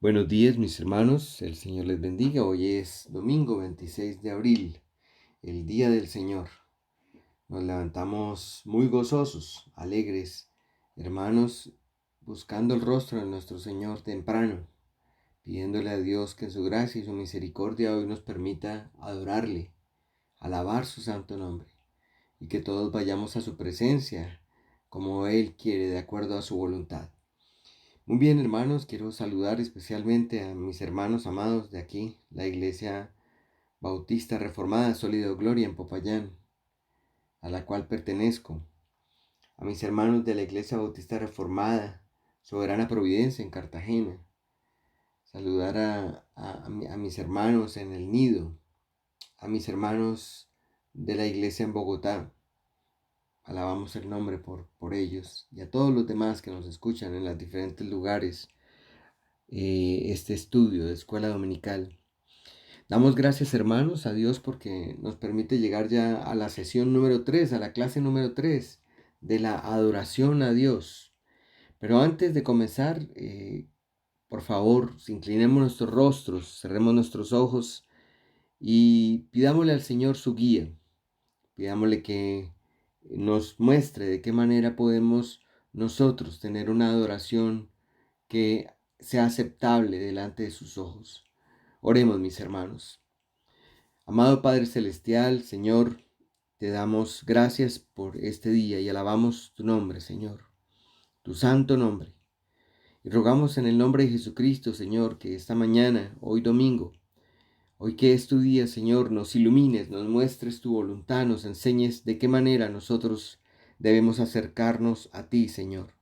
Buenos días, mis hermanos, el Señor les bendiga. Hoy es domingo 26 de abril, el día del Señor. Nos levantamos muy gozosos, alegres, hermanos, buscando el rostro de nuestro Señor temprano, pidiéndole a Dios que en su gracia y su misericordia hoy nos permita adorarle, alabar su santo nombre, y que todos vayamos a su presencia como Él quiere, de acuerdo a su voluntad. Muy bien, hermanos, quiero saludar especialmente a mis hermanos amados de aquí, la Iglesia Bautista Reformada Sólido Gloria en Popayán, a la cual pertenezco, a mis hermanos de la Iglesia Bautista Reformada Soberana Providencia en Cartagena, saludar a mis hermanos en el Nido, a mis hermanos de la Iglesia en Bogotá, alabamos el nombre por ellos, y a todos los demás que nos escuchan en los diferentes lugares, este estudio de escuela dominical. Damos gracias, hermanos, a Dios porque nos permite llegar ya a la sesión número 3, a la clase número 3 de la adoración a Dios. Pero antes de comenzar, por favor, inclinemos nuestros rostros, cerremos nuestros ojos y pidámosle al Señor su guía. Pidámosle que nos muestre de qué manera podemos nosotros tener una adoración que sea aceptable delante de sus ojos. Oremos, mis hermanos. Amado Padre Celestial, Señor, te damos gracias por este día y alabamos tu nombre, Señor, tu santo nombre. Y rogamos en el nombre de Jesucristo, Señor, que esta mañana, hoy domingo, hoy que es tu día, Señor, nos ilumines, nos muestres tu voluntad, nos enseñes de qué manera nosotros debemos acercarnos a ti, Señor.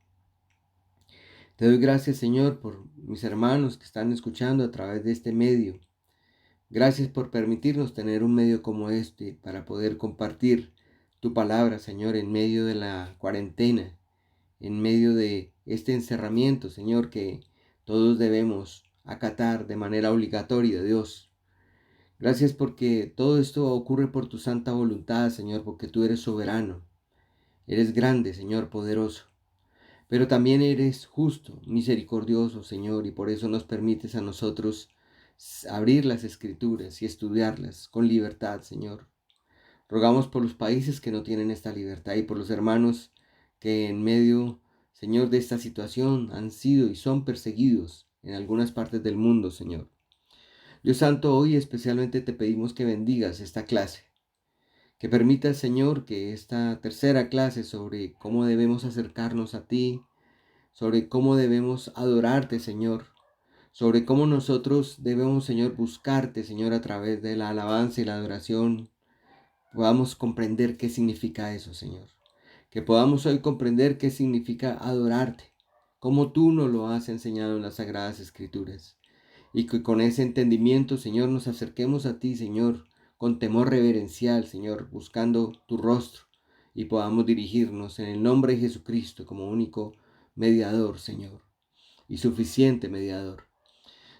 Te doy gracias, Señor, por mis hermanos que están escuchando a través de este medio. Gracias por permitirnos tener un medio como este para poder compartir tu palabra, Señor, en medio de la cuarentena, en medio de este encerramiento, Señor, que todos debemos acatar de manera obligatoria, Dios. Gracias porque todo esto ocurre por tu santa voluntad, Señor, porque tú eres soberano. Eres grande, Señor, poderoso. Pero también eres justo, misericordioso, Señor, y por eso nos permites a nosotros abrir las Escrituras y estudiarlas con libertad, Señor. Rogamos por los países que no tienen esta libertad y por los hermanos que en medio, Señor, de esta situación han sido y son perseguidos en algunas partes del mundo, Señor. Dios Santo, hoy especialmente te pedimos que bendigas esta clase, que permitas, Señor, que esta tercera clase sobre cómo debemos acercarnos a ti, sobre cómo debemos adorarte, Señor, sobre cómo nosotros debemos, Señor, buscarte, Señor, a través de la alabanza y la adoración, podamos comprender qué significa eso, Señor. Que podamos hoy comprender qué significa adorarte, como tú nos lo has enseñado en las Sagradas Escrituras. Y que con ese entendimiento, Señor, nos acerquemos a ti, Señor, con temor reverencial, Señor, buscando tu rostro, y podamos dirigirnos en el nombre de Jesucristo como único mediador, Señor, y suficiente mediador.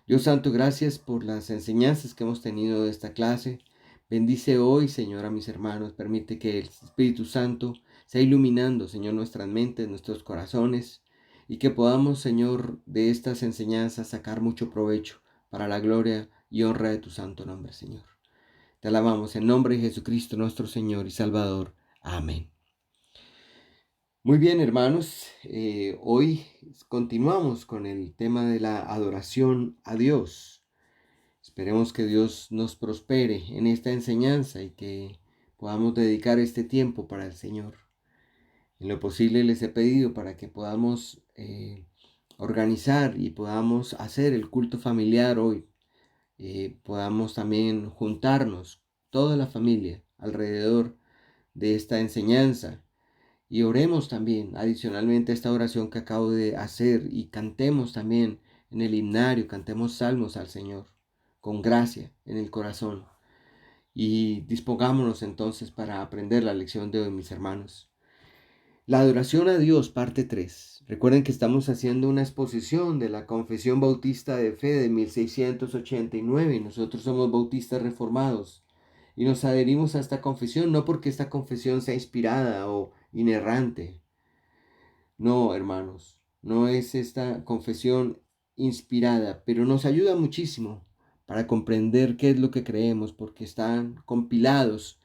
Dios Santo, gracias por las enseñanzas que hemos tenido de esta clase. Bendice hoy, Señor, a mis hermanos. Permite que el Espíritu Santo sea iluminando, Señor, nuestras mentes, nuestros corazones, y que podamos, Señor, de estas enseñanzas sacar mucho provecho para la gloria y honra de tu santo nombre, Señor. Te alabamos en nombre de Jesucristo, nuestro Señor y Salvador. Amén. Muy bien, hermanos, hoy continuamos con el tema de la adoración a Dios. Esperemos que Dios nos prospere en esta enseñanza y que podamos dedicar este tiempo para el Señor. En lo posible les he pedido para que podamos organizar y podamos hacer el culto familiar hoy. Podamos también juntarnos, toda la familia, alrededor de esta enseñanza. Y oremos también, adicionalmente a esta oración que acabo de hacer, y cantemos también en el himnario, cantemos salmos al Señor, con gracia en el corazón. Y dispongámonos entonces para aprender la lección de hoy, mis hermanos. La adoración a Dios, parte 3. Recuerden que estamos haciendo una exposición de la Confesión Bautista de Fe de 1689. Nosotros somos bautistas reformados y nos adherimos a esta confesión no porque esta confesión sea inspirada o inerrante. No, hermanos, no es esta confesión inspirada, pero nos ayuda muchísimo para comprender qué es lo que creemos, porque están compiladas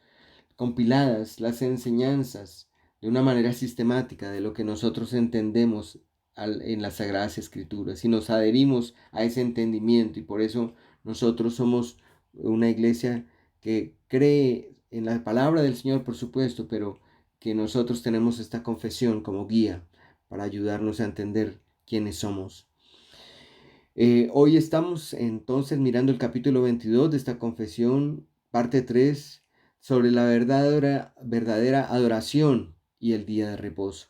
las enseñanzas de una manera sistemática de lo que nosotros entendemos en las Sagradas Escrituras y nos adherimos a ese entendimiento, y por eso nosotros somos una iglesia que cree en la palabra del Señor, por supuesto, pero que nosotros tenemos esta confesión como guía para ayudarnos a entender quiénes somos. Hoy estamos entonces mirando el capítulo 22 de esta confesión, parte 3, sobre la verdadera adoración y el día de reposo.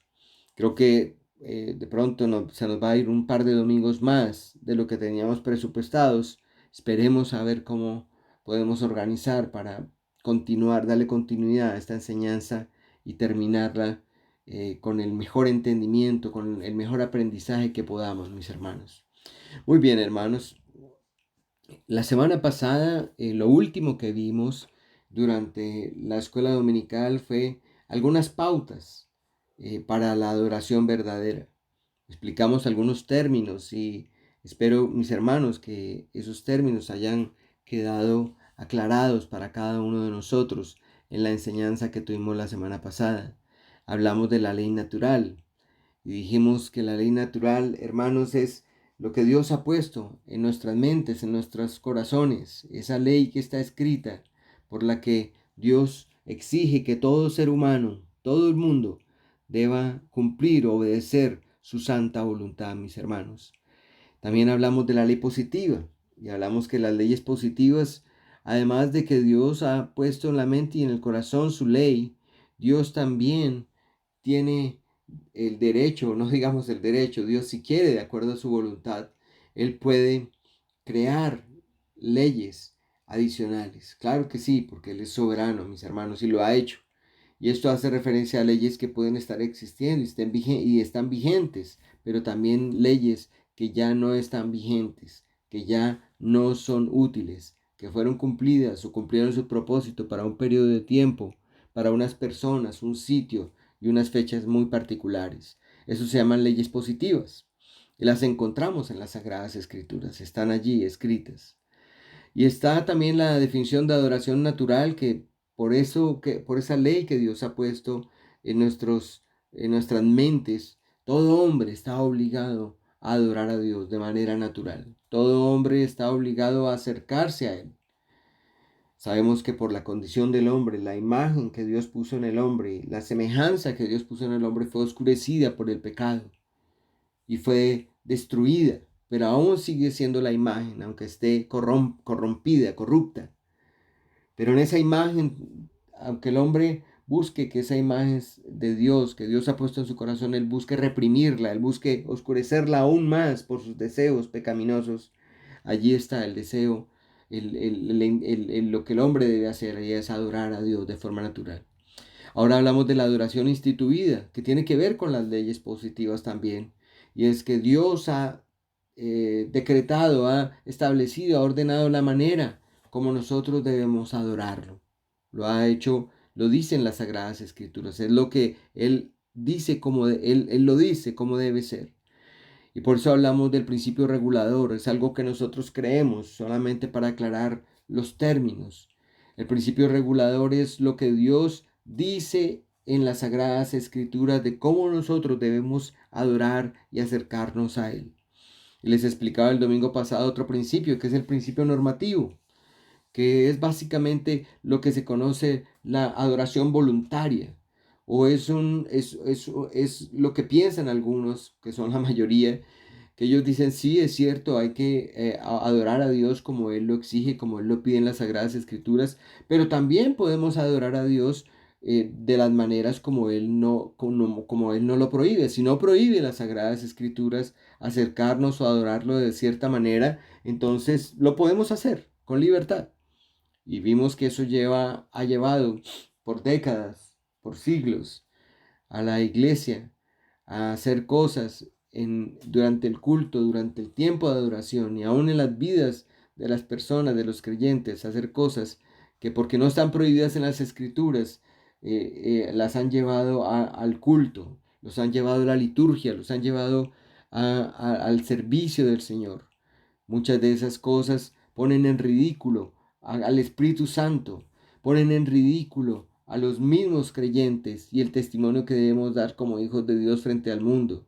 Creo que de pronto se nos va a ir un par de domingos más de lo que teníamos presupuestados. Esperemos a ver cómo podemos organizar para continuar, darle continuidad a esta enseñanza y terminarla con el mejor entendimiento, con el mejor aprendizaje que podamos, mis hermanos. Muy bien, hermanos. La semana pasada, lo último que vimos durante la escuela dominical fue algunas pautas para la adoración verdadera. Explicamos algunos términos y espero, mis hermanos, que esos términos hayan quedado aclarados para cada uno de nosotros en la enseñanza que tuvimos la semana pasada. Hablamos de la ley natural y dijimos que la ley natural, hermanos, es lo que Dios ha puesto en nuestras mentes, en nuestros corazones, esa ley que está escrita, por la que Dios exige que todo ser humano, todo el mundo, deba cumplir o obedecer su santa voluntad, mis hermanos. También hablamos de la ley positiva y hablamos que las leyes positivas, además de que Dios ha puesto en la mente y en el corazón su ley, Dios también tiene el derecho, no digamos el derecho, Dios si quiere, de acuerdo a su voluntad, Él puede crear leyes adicionales. Claro que sí, porque Él es soberano, mis hermanos, y lo ha hecho. Y esto hace referencia a leyes que pueden estar existiendo y están vigentes, pero también leyes que ya no están vigentes, que ya no son útiles, que fueron cumplidas o cumplieron su propósito para un periodo de tiempo, para unas personas, un sitio y unas fechas muy particulares. Eso se llaman leyes positivas. Y las encontramos en las Sagradas Escrituras, están allí escritas. Y está también la definición de adoración natural por esa ley que Dios ha puesto en nuestras mentes, todo hombre está obligado a adorar a Dios de manera natural. Todo hombre está obligado a acercarse a Él. Sabemos que por la condición del hombre, la imagen que Dios puso en el hombre, la semejanza que Dios puso en el hombre fue oscurecida por el pecado y fue destruida, pero aún sigue siendo la imagen, aunque esté corrompida, corrupta. Pero en esa imagen, aunque el hombre busque que esa imagen es de Dios, que Dios ha puesto en su corazón, él busque reprimirla, él busque oscurecerla aún más por sus deseos pecaminosos, allí está el deseo, lo que el hombre debe hacer, y es adorar a Dios de forma natural. Ahora hablamos de la adoración instituida, que tiene que ver con las leyes positivas también. Y es que Dios ha decretado, ha establecido, ha ordenado la manera como nosotros debemos adorarlo. Lo ha hecho, lo dicen las Sagradas Escrituras. Es lo que Él dice, él lo dice como debe ser. Y por eso hablamos del principio regulador. Es algo que nosotros creemos solamente para aclarar los términos. El principio regulador es lo que Dios dice en las Sagradas Escrituras de cómo nosotros debemos adorar y acercarnos a Él. Y les explicaba el domingo pasado otro principio, que es el principio normativo, que es básicamente lo que se conoce la adoración voluntaria. O es lo que piensan algunos, que son la mayoría, que ellos dicen, sí, es cierto, hay que adorar a Dios como Él lo exige, como Él lo pide en las Sagradas Escrituras, pero también podemos adorar a Dios de las maneras como Él no lo prohíbe. Si no prohíbe las Sagradas Escrituras acercarnos o adorarlo de cierta manera, entonces lo podemos hacer con libertad. Y vimos que eso ha llevado por décadas, por siglos, a la iglesia a hacer cosas durante el culto, durante el tiempo de adoración y aún en las vidas de las personas, de los creyentes, hacer cosas que porque no están prohibidas en las escrituras, las han llevado al culto, los han llevado a la liturgia, los han llevado al servicio del Señor. Muchas de esas cosas ponen en ridículo al Espíritu Santo, ponen en ridículo a los mismos creyentes y el testimonio que debemos dar como hijos de Dios frente al mundo.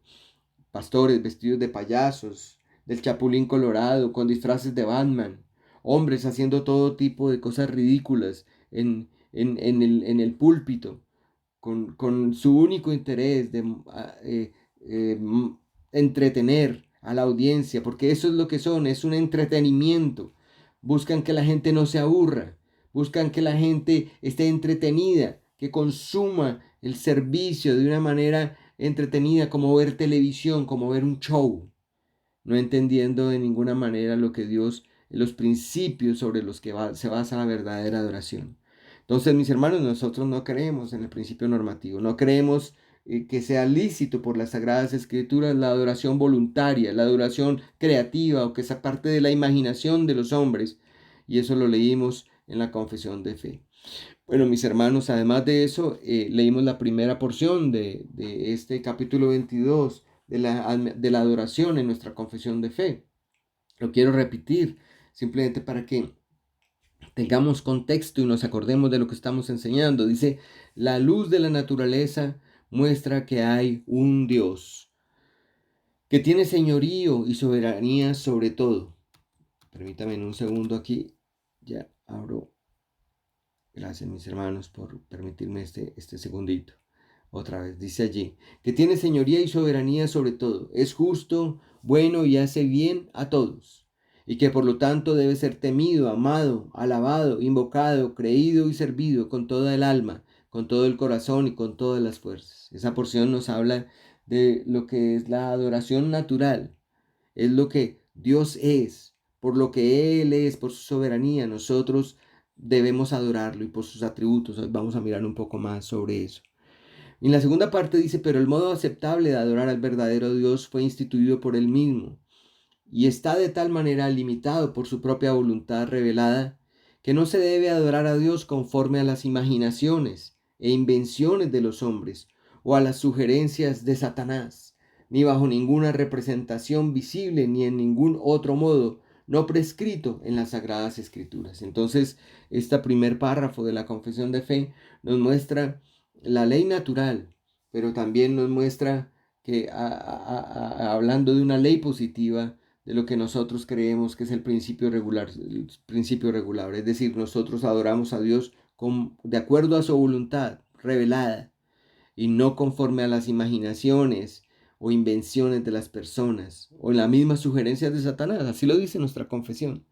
Pastores vestidos de payasos, del Chapulín Colorado, con disfraces de Batman, hombres haciendo todo tipo de cosas ridículas en el púlpito, con su único interés de entretener a la audiencia, porque eso es lo que son, es un entretenimiento. Buscan que la gente no se aburra, buscan que la gente esté entretenida, que consuma el servicio de una manera entretenida, como ver televisión, como ver un show, no entendiendo de ninguna manera lo que Dios, los principios sobre los que se basa la verdadera adoración. Entonces, mis hermanos, nosotros no creemos en el principio normativo, no creemos que sea lícito por las Sagradas Escrituras la adoración voluntaria, la adoración creativa o que sea parte de la imaginación de los hombres. Y eso lo leímos en la confesión de fe. Bueno, mis hermanos, además de eso, leímos la primera porción de este capítulo 22 de la adoración en nuestra confesión de fe. Lo quiero repetir simplemente para que tengamos contexto y nos acordemos de lo que estamos enseñando. Dice, la luz de la naturaleza muestra que hay un Dios que tiene señorío y soberanía sobre todo. Permítame un segundo aquí, ya abro. Gracias, mis hermanos, por permitirme este segundito. Otra vez, dice allí, que tiene señoría y soberanía sobre todo, es justo, bueno y hace bien a todos, y que por lo tanto debe ser temido, amado, alabado, invocado, creído y servido con toda el alma, con todo el corazón y con todas las fuerzas. Esa porción nos habla de lo que es la adoración natural, es lo que Dios es, por lo que Él es, por su soberanía, nosotros debemos adorarlo y por sus atributos. Hoy vamos a mirar un poco más sobre eso. Y en la segunda parte dice, pero el modo aceptable de adorar al verdadero Dios fue instituido por Él mismo y está de tal manera limitado por su propia voluntad revelada que no se debe adorar a Dios conforme a las imaginaciones e invenciones de los hombres o a las sugerencias de Satanás, ni bajo ninguna representación visible ni en ningún otro modo no prescrito en las Sagradas Escrituras. Entonces, este primer párrafo de la confesión de fe nos muestra la ley natural, pero también nos muestra que hablando de una ley positiva, de lo que nosotros creemos que es el principio regular, es decir, nosotros adoramos a Dios de acuerdo a su voluntad revelada y no conforme a las imaginaciones o invenciones de las personas o en las mismas sugerencias de Satanás, así lo dice nuestra confesión,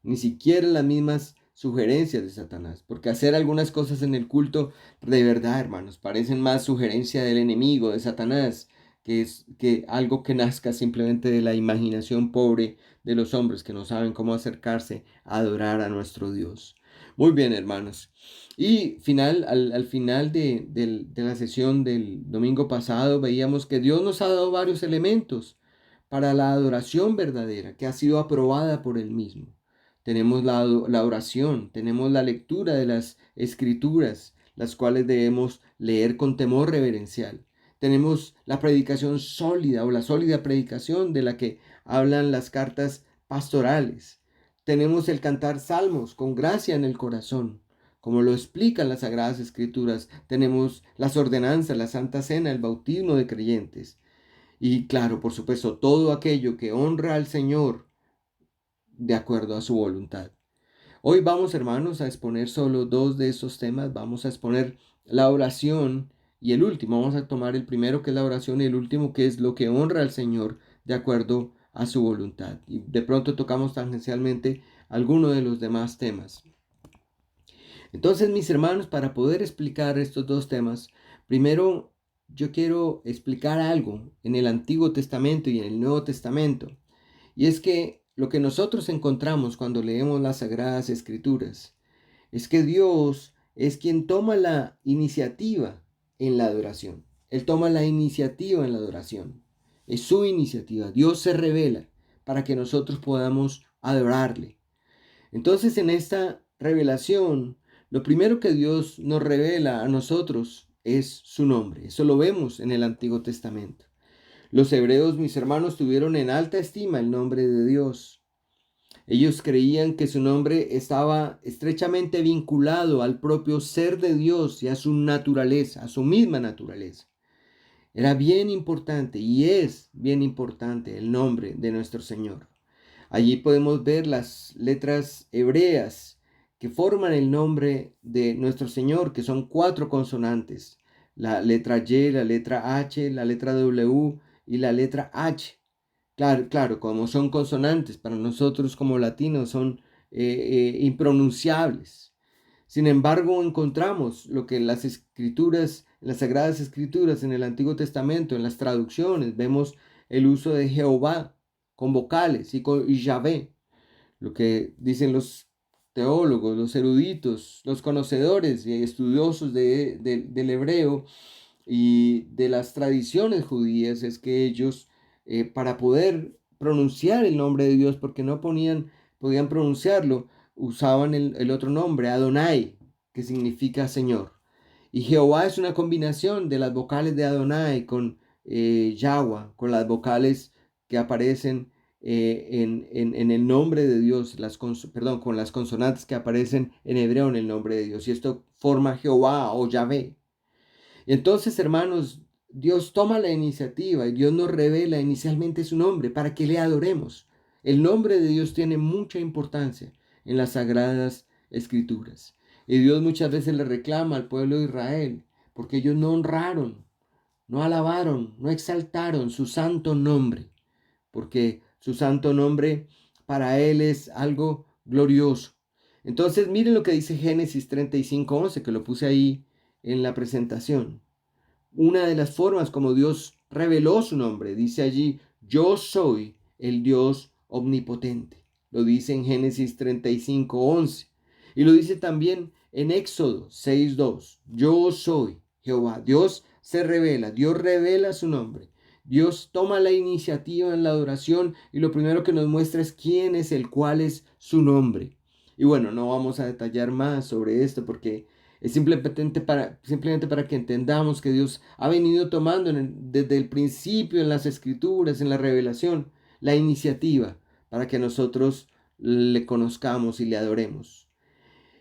ni siquiera las mismas sugerencias de Satanás, porque hacer algunas cosas en el culto de verdad, hermanos, parecen más sugerencia del enemigo, de Satanás, que algo que nazca simplemente de la imaginación pobre de los hombres que no saben cómo acercarse a adorar a nuestro Dios. Muy bien, hermanos. Y al final de la sesión del domingo pasado veíamos que Dios nos ha dado varios elementos para la adoración verdadera, que ha sido aprobada por Él mismo. Tenemos la oración, tenemos la lectura de las escrituras, las cuales debemos leer con temor reverencial. Tenemos la predicación sólida o la sólida predicación de la que hablan las cartas pastorales. Tenemos el cantar salmos con gracia en el corazón, como lo explican las Sagradas Escrituras. Tenemos las ordenanzas, la Santa Cena, el bautismo de creyentes. Y claro, por supuesto, todo aquello que honra al Señor de acuerdo a su voluntad. Hoy vamos, hermanos, a exponer solo dos de estos temas. Vamos a exponer la oración y el último. Vamos a tomar el primero, que es la oración, y el último, que es lo que honra al Señor de acuerdo a su voluntad. Y de pronto tocamos tangencialmente alguno de los demás temas. Entonces, mis hermanos, para poder explicar estos dos temas, primero yo quiero explicar algo en el Antiguo Testamento y en el Nuevo Testamento. Y es que lo que nosotros encontramos cuando leemos las Sagradas Escrituras es que Dios es quien toma la iniciativa en la adoración. Él toma la iniciativa en la adoración. Es su iniciativa. Dios se revela para que nosotros podamos adorarle. Entonces, en esta revelación, lo primero que Dios nos revela a nosotros es su nombre. Eso lo vemos en el Antiguo Testamento. Los hebreos, mis hermanos, tuvieron en alta estima el nombre de Dios. Ellos creían que su nombre estaba estrechamente vinculado al propio ser de Dios y a su naturaleza, a su misma naturaleza. Era bien importante y es bien importante el nombre de nuestro Señor. Allí podemos ver las letras hebreas que forman el nombre de nuestro Señor, que son 4 consonantes. La letra Y, la letra H, la letra W y la letra H. Claro, claro, como son consonantes, para nosotros como latinos son impronunciables. Sin embargo, encontramos lo que en las escrituras, en las sagradas escrituras, en el Antiguo Testamento, en las traducciones, vemos el uso de Jehová con vocales y Yahvé, lo que dicen los teólogos, los eruditos, los conocedores y estudiosos del hebreo y de las tradiciones judías, es que ellos, para poder pronunciar el nombre de Dios, porque no podían pronunciarlo, usaban el otro nombre, Adonai, que significa Señor. Y Jehová es una combinación de las vocales de Adonai con Yahweh, con las vocales que aparecen en el nombre de Dios, perdón, con las consonantes que aparecen en hebreo en el nombre de Dios. Y esto forma Jehová o Yahvé. Y entonces, hermanos, Dios toma la iniciativa y Dios nos revela inicialmente su nombre para que le adoremos. El nombre de Dios tiene mucha importancia en las sagradas escrituras. Y Dios muchas veces le reclama al pueblo de Israel porque ellos no honraron, no alabaron, no exaltaron su santo nombre, porque su santo nombre para él es algo glorioso. Entonces, miren lo que dice Génesis 35:11, que lo puse ahí en la presentación. Una de las formas como Dios reveló su nombre, dice allí, yo soy el Dios omnipotente. Lo dice en Génesis 35:11. Y lo dice también en Éxodo 6:2. Yo soy Jehová. Dios revela su nombre. Dios toma la iniciativa en la adoración y lo primero que nos muestra es quién es cuál es su nombre. Y bueno, no vamos a detallar más sobre esto porque es simplemente para que entendamos que Dios ha venido tomando desde el principio en las escrituras, en la revelación, la iniciativa para que nosotros le conozcamos y le adoremos.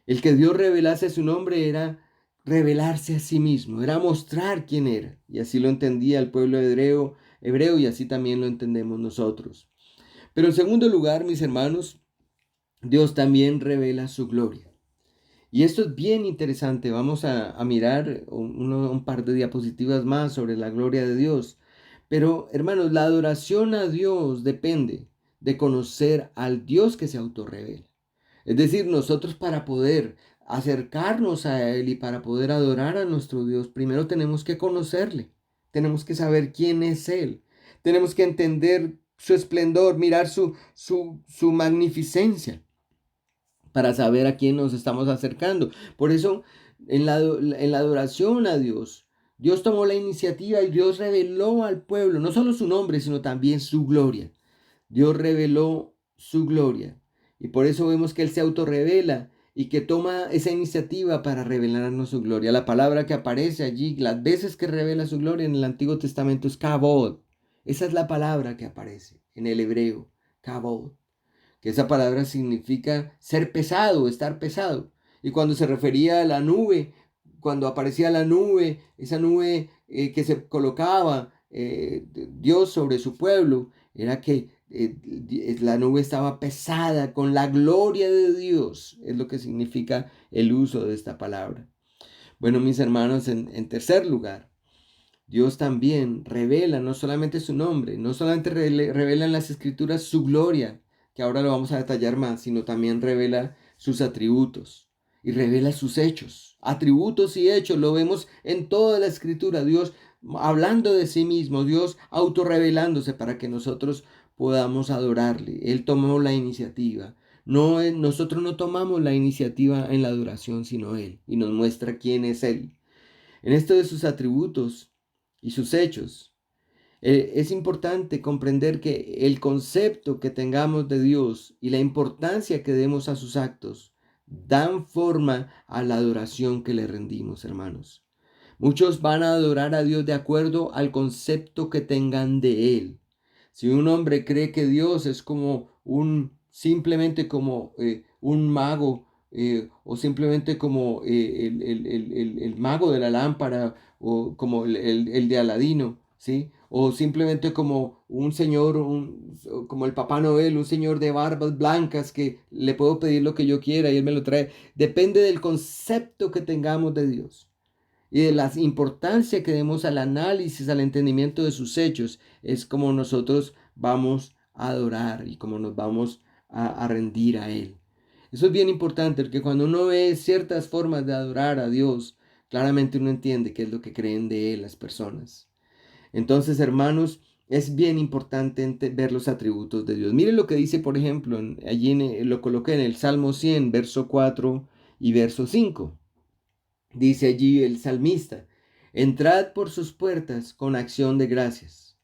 El que Dios revelase su nombre era revelarse a sí mismo, era mostrar quién era. Y así lo entendía el pueblo hebreo y así también lo entendemos nosotros. Pero en segundo lugar, mis hermanos, Dios también revela su gloria. Y esto es bien interesante. Vamos a mirar un par de diapositivas más sobre la gloria de Dios. Pero, hermanos, la adoración a Dios depende de conocer al Dios que se autorrevela. Es decir, nosotros para poder acercarnos a Él y para poder adorar a nuestro Dios, primero tenemos que conocerle. Tenemos que saber quién es Él. Tenemos que entender su esplendor, mirar su magnificencia para saber a quién nos estamos acercando. Por eso, en la adoración a Dios, Dios tomó la iniciativa y Dios reveló al pueblo no solo su nombre, sino también su gloria. Dios reveló su gloria. Y por eso vemos que Él se autorrevela y que toma esa iniciativa para revelarnos su gloria. La palabra que aparece allí, las veces que revela su gloria en el Antiguo Testamento es kabod. Esa es la palabra que aparece en el hebreo, kabod, que esa palabra significa ser pesado, estar pesado. Y cuando se refería a la nube, cuando aparecía la nube, esa nube que se colocaba Dios sobre su pueblo, era que la nube estaba pesada con la gloria de Dios, es lo que significa el uso de esta palabra. Bueno, mis hermanos, en tercer lugar, Dios también revela no solamente su nombre, no solamente revela en las escrituras su gloria, que ahora lo vamos a detallar más, sino también revela sus atributos y revela sus hechos. Atributos y hechos lo vemos en toda la escritura. Dios hablando de sí mismo, Dios autorrevelándose para que nosotros podamos adorarle. Él tomó la iniciativa. No, nosotros no tomamos la iniciativa en la adoración, sino Él, y nos muestra quién es Él. En esto de sus atributos y sus hechos, es importante comprender que el concepto que tengamos de Dios y la importancia que demos a sus actos dan forma a la adoración que le rendimos, hermanos. Muchos van a adorar a Dios de acuerdo al concepto que tengan de Él. Si un hombre cree que Dios es como simplemente como un mago, o simplemente como el mago de la lámpara, o como el de Aladino, ¿sí? O simplemente como un señor, como el Papá Noel, un señor de barbas blancas que le puedo pedir lo que yo quiera y él me lo trae. Depende del concepto que tengamos de Dios y de la importancia que demos al análisis, al entendimiento de sus hechos, es como nosotros vamos a adorar y como nos vamos a rendir a Él. Eso es bien importante, porque cuando uno ve ciertas formas de adorar a Dios, claramente uno entiende qué es lo que creen de Él las personas. Entonces, hermanos, es bien importante ver los atributos de Dios. Miren lo que dice, por ejemplo, lo coloqué en el Salmo 100, verso 4 y verso 5. Dice allí el salmista: entrad por sus puertas con acción de gracias,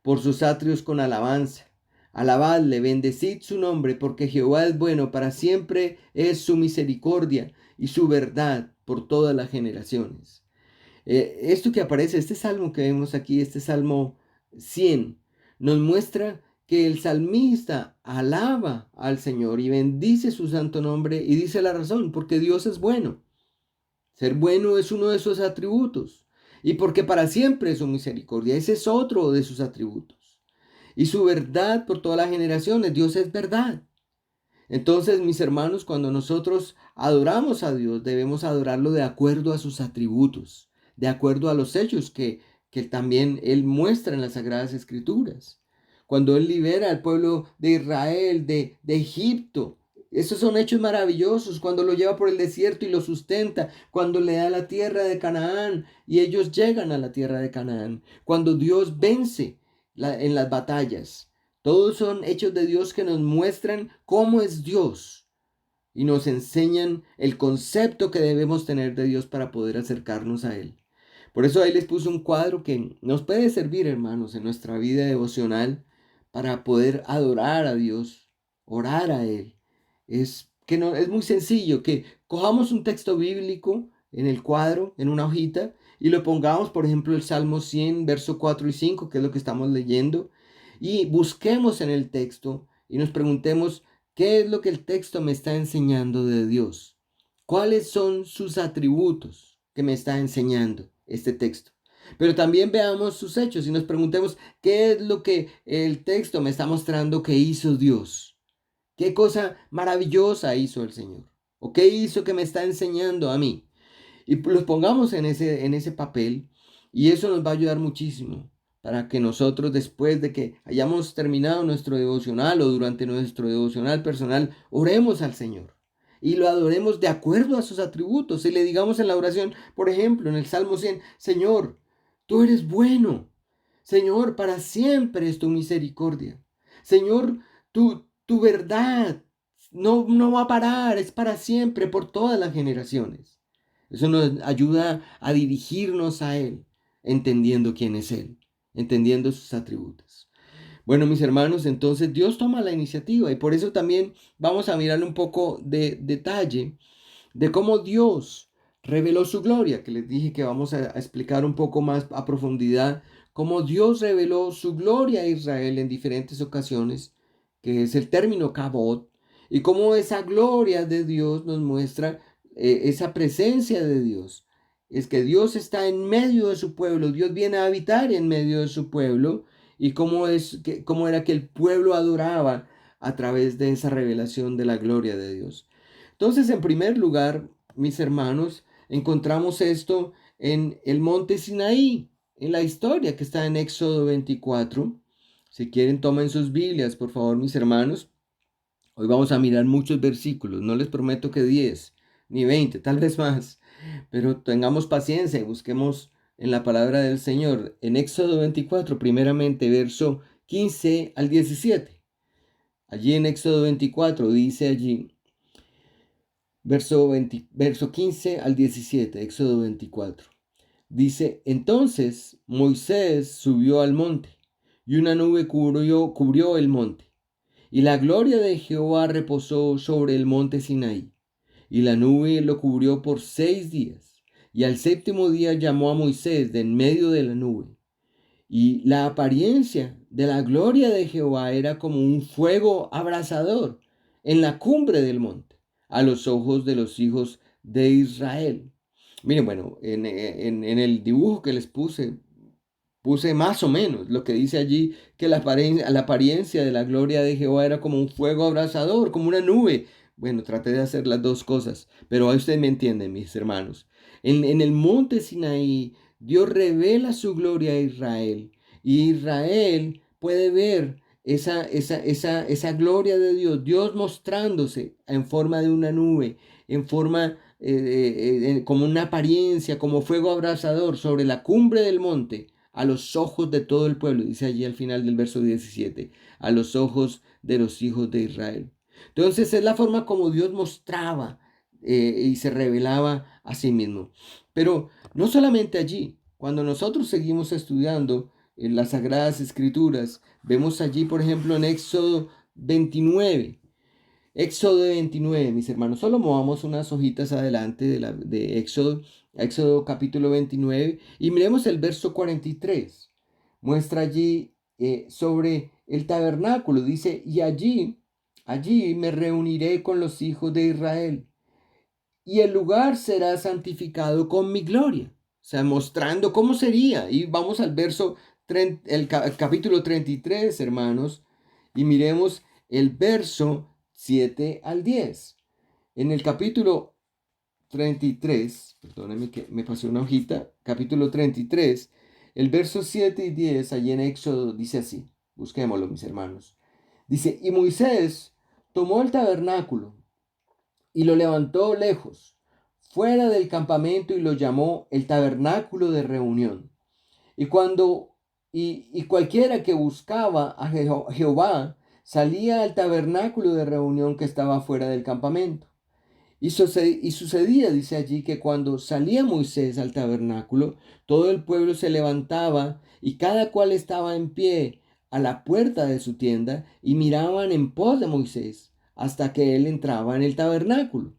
por sus atrios con alabanza. Alabadle, bendecid su nombre, porque Jehová es bueno, para siempre es su misericordia y su verdad por todas las generaciones. Esto que aparece, este salmo que vemos aquí, este Salmo 100, nos muestra que el salmista alaba al Señor y bendice su santo nombre y dice la razón, porque Dios es bueno. Ser bueno es uno de sus atributos. Y porque para siempre es su misericordia. Ese es otro de sus atributos. Y su verdad por todas las generaciones. Dios es verdad. Entonces, mis hermanos, cuando nosotros adoramos a Dios, debemos adorarlo de acuerdo a sus atributos, de acuerdo a los hechos que también Él muestra en las Sagradas Escrituras. Cuando Él libera al pueblo de Israel de Egipto, esos son hechos maravillosos. Cuando lo lleva por el desierto y lo sustenta, cuando le da la tierra de Canaán y ellos llegan a la tierra de Canaán, cuando Dios vence en las batallas. Todos son hechos de Dios que nos muestran cómo es Dios y nos enseñan el concepto que debemos tener de Dios para poder acercarnos a Él. Por eso ahí les puse un cuadro que nos puede servir, hermanos, en nuestra vida devocional para poder adorar a Dios, orar a Él. Es muy sencillo que cojamos un texto bíblico en el cuadro, en una hojita, y lo pongamos, por ejemplo, el Salmo 100, verso 4 y 5, que es lo que estamos leyendo, y busquemos en el texto y nos preguntemos qué es lo que el texto me está enseñando de Dios. ¿Cuáles son sus atributos que me está enseñando este texto? Pero también veamos sus hechos y nos preguntemos qué es lo que el texto me está mostrando que hizo Dios. ¿Qué cosa maravillosa hizo el Señor? ¿O qué hizo que me está enseñando a mí? Y los pongamos en ese papel y eso nos va a ayudar muchísimo para que nosotros, después de que hayamos terminado nuestro devocional o durante nuestro devocional personal, oremos al Señor y lo adoremos de acuerdo a sus atributos y le digamos en la oración, por ejemplo, en el Salmo 100: Señor, tú eres bueno. Señor, para siempre es tu misericordia. Señor, tu verdad no va a parar, es para siempre, por todas las generaciones. Eso nos ayuda a dirigirnos a Él, entendiendo quién es Él, entendiendo sus atributos. Bueno, mis hermanos, entonces Dios toma la iniciativa y por eso también vamos a mirar un poco de detalle de cómo Dios reveló su gloria, que les dije que vamos a explicar un poco más a profundidad cómo Dios reveló su gloria a Israel en diferentes ocasiones, que es el término Kabod, y cómo esa gloria de Dios nos muestra esa presencia de Dios. Es que Dios está en medio de su pueblo, Dios viene a habitar en medio de su pueblo, y cómo era que el pueblo adoraba a través de esa revelación de la gloria de Dios. Entonces, en primer lugar, mis hermanos, encontramos esto en el monte Sinaí, en la historia que está en Éxodo 24. Si quieren, tomen sus Biblias, por favor, mis hermanos. Hoy vamos a mirar muchos versículos. No les prometo que 10 ni 20, tal vez más. Pero tengamos paciencia y busquemos en la palabra del Señor. En Éxodo 24, primeramente, verso 15 al 17. Allí en Éxodo 24 dice allí, verso 15 al 17, Éxodo 24. Dice: entonces Moisés subió al monte, y una nube cubrió el monte, y la gloria de Jehová reposó sobre el monte Sinaí, y la nube lo cubrió por 6 días, Y al séptimo día llamó a Moisés de en medio de la nube. Y la apariencia de la gloria de Jehová era como un fuego abrasador en la cumbre del monte, a los ojos de los hijos de Israel. Miren, bueno, en el dibujo que les puse más o menos lo que dice allí, que la apariencia de la gloria de Jehová era como un fuego abrasador, como una nube. Bueno, traté de hacer las dos cosas, pero ahí ustedes me entienden, mis hermanos. En el monte Sinaí, Dios revela su gloria a Israel, y Israel puede ver esa gloria de Dios, Dios mostrándose en forma de una nube, en forma como una apariencia, como fuego abrasador sobre la cumbre del monte, a los ojos de todo el pueblo, dice allí al final del verso 17, a los ojos de los hijos de Israel. Entonces es la forma como Dios mostraba y se revelaba a sí mismo. Pero no solamente allí, cuando nosotros seguimos estudiando en las Sagradas Escrituras, vemos allí, por ejemplo, en Éxodo 29, Éxodo 29, mis hermanos, solo movamos unas hojitas adelante de Éxodo capítulo 29 y miremos el verso 43. Muestra allí sobre el tabernáculo, dice, y allí me reuniré con los hijos de Israel y el lugar será santificado con mi gloria. O sea, mostrando cómo sería. Y vamos al verso, capítulo 33, hermanos, y miremos el verso 7 al 10. En el capítulo 33, perdónenme que me pasé una hojita, capítulo 33, el verso 7 y 10, allí en Éxodo, dice así. Busquémoslo, mis hermanos. Dice, y Moisés tomó el tabernáculo y lo levantó lejos, fuera del campamento, y lo llamó el tabernáculo de reunión. Y cualquiera que buscaba a Jehová salía al tabernáculo de reunión que estaba fuera del campamento. Y sucedía, dice allí, que cuando salía Moisés al tabernáculo, todo el pueblo se levantaba y cada cual estaba en pie a la puerta de su tienda y miraban en pos de Moisés hasta que él entraba en el tabernáculo.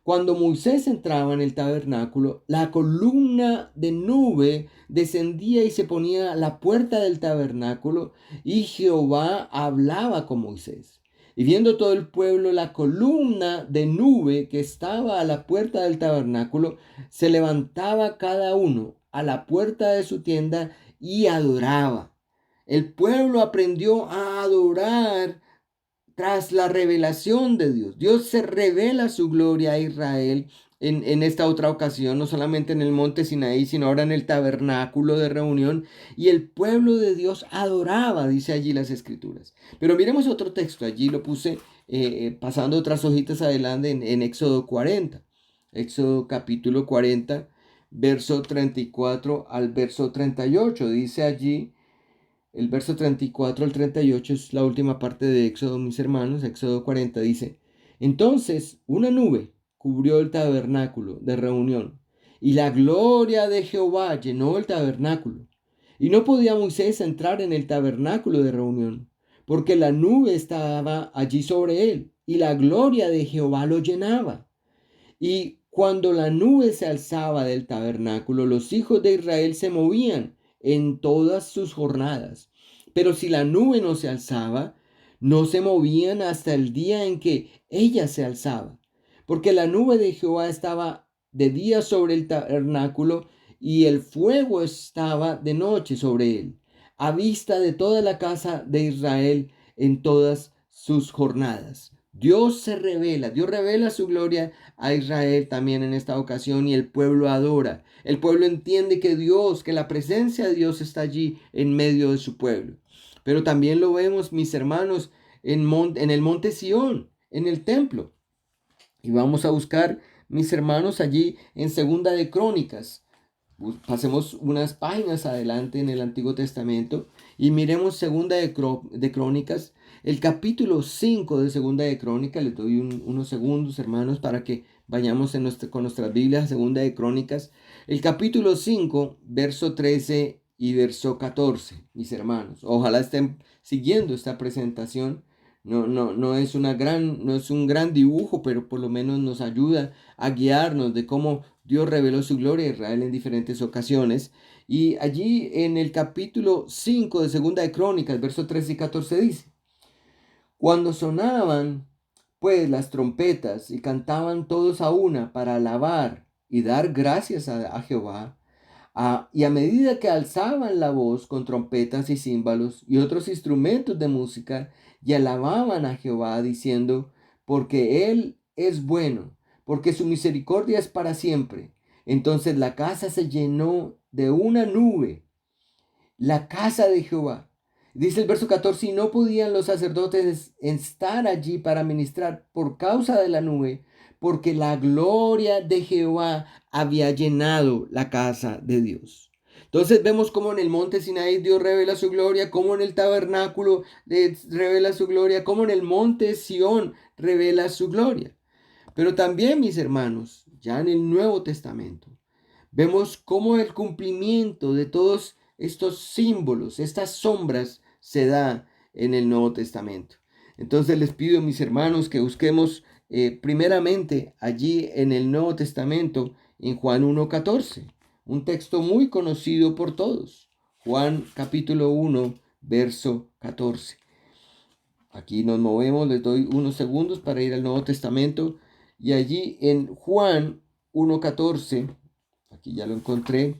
Cuando Moisés entraba en el tabernáculo, la columna de nube descendía y se ponía a la puerta del tabernáculo, y Jehová hablaba con Moisés. Y viendo todo el pueblo la columna de nube que estaba a la puerta del tabernáculo, se levantaba cada uno a la puerta de su tienda y adoraba. El pueblo aprendió a adorar tras la revelación de Dios. Dios se revela su gloria a Israel en esta otra ocasión, no solamente en el monte Sinaí, sino ahora en el tabernáculo de reunión, y el pueblo de Dios adoraba, dice allí las escrituras. Pero miremos otro texto, allí lo puse pasando otras hojitas adelante en Éxodo 40, Éxodo capítulo 40, verso 34 al verso 38, dice allí. El verso 34 al 38 es la última parte de Éxodo, mis hermanos. Éxodo 40 dice, entonces una nube cubrió el tabernáculo de reunión, y la gloria de Jehová llenó el tabernáculo. Y no podía Moisés entrar en el tabernáculo de reunión, porque la nube estaba allí sobre él, y la gloria de Jehová lo llenaba. Y cuando la nube se alzaba del tabernáculo, los hijos de Israel se movían en todas sus jornadas. Pero si la nube no se alzaba, no se movían hasta el día en que ella se alzaba. Porque la nube de Jehová estaba de día sobre el tabernáculo, y el fuego estaba de noche sobre él, a vista de toda la casa de Israel en todas sus jornadas. Dios revela su gloria a Israel también en esta ocasión, y el pueblo adora. El pueblo entiende que la presencia de Dios está allí en medio de su pueblo. Pero también lo vemos, mis hermanos, en el monte Sión, en el templo. Y vamos a buscar, mis hermanos, allí en Segunda de Crónicas. Pasemos unas páginas adelante en el Antiguo Testamento y miremos Segunda de Crónicas, el capítulo 5 de Segunda de Crónicas. Les doy unos segundos, hermanos, para que vayamos con nuestras Biblias, Segunda de Crónicas, el capítulo 5, verso 13 y verso 14, mis hermanos. Ojalá estén siguiendo esta presentación. No es un gran dibujo, pero por lo menos nos ayuda a guiarnos de cómo Dios reveló su gloria a Israel en diferentes ocasiones. Y allí en el capítulo 5 de Segunda de Crónicas, versos 13 y 14 dice: cuando sonaban pues las trompetas y cantaban todos a una para alabar y dar gracias a Jehová, y a medida que alzaban la voz con trompetas y címbalos y otros instrumentos de música, y alababan a Jehová diciendo: porque Él es bueno, porque su misericordia es para siempre. Entonces la casa se llenó de una nube, la casa de Jehová. Dice el verso 14: y no podían los sacerdotes estar allí para ministrar por causa de la nube, porque la gloria de Jehová había llenado la casa de Dios. Entonces vemos cómo en el monte Sinaí Dios revela su gloria, cómo en el tabernáculo revela su gloria, cómo en el monte Sión revela su gloria. Pero también, mis hermanos, ya en el Nuevo Testamento, vemos cómo el cumplimiento de todos estos símbolos, estas sombras, se da en el Nuevo Testamento. Entonces les pido, mis hermanos, que busquemos primeramente allí en el Nuevo Testamento, en Juan 1:14, un texto muy conocido por todos. Juan capítulo 1, verso 14. Aquí nos movemos, les doy unos segundos para ir al Nuevo Testamento. Y allí en Juan 1:14, aquí ya lo encontré,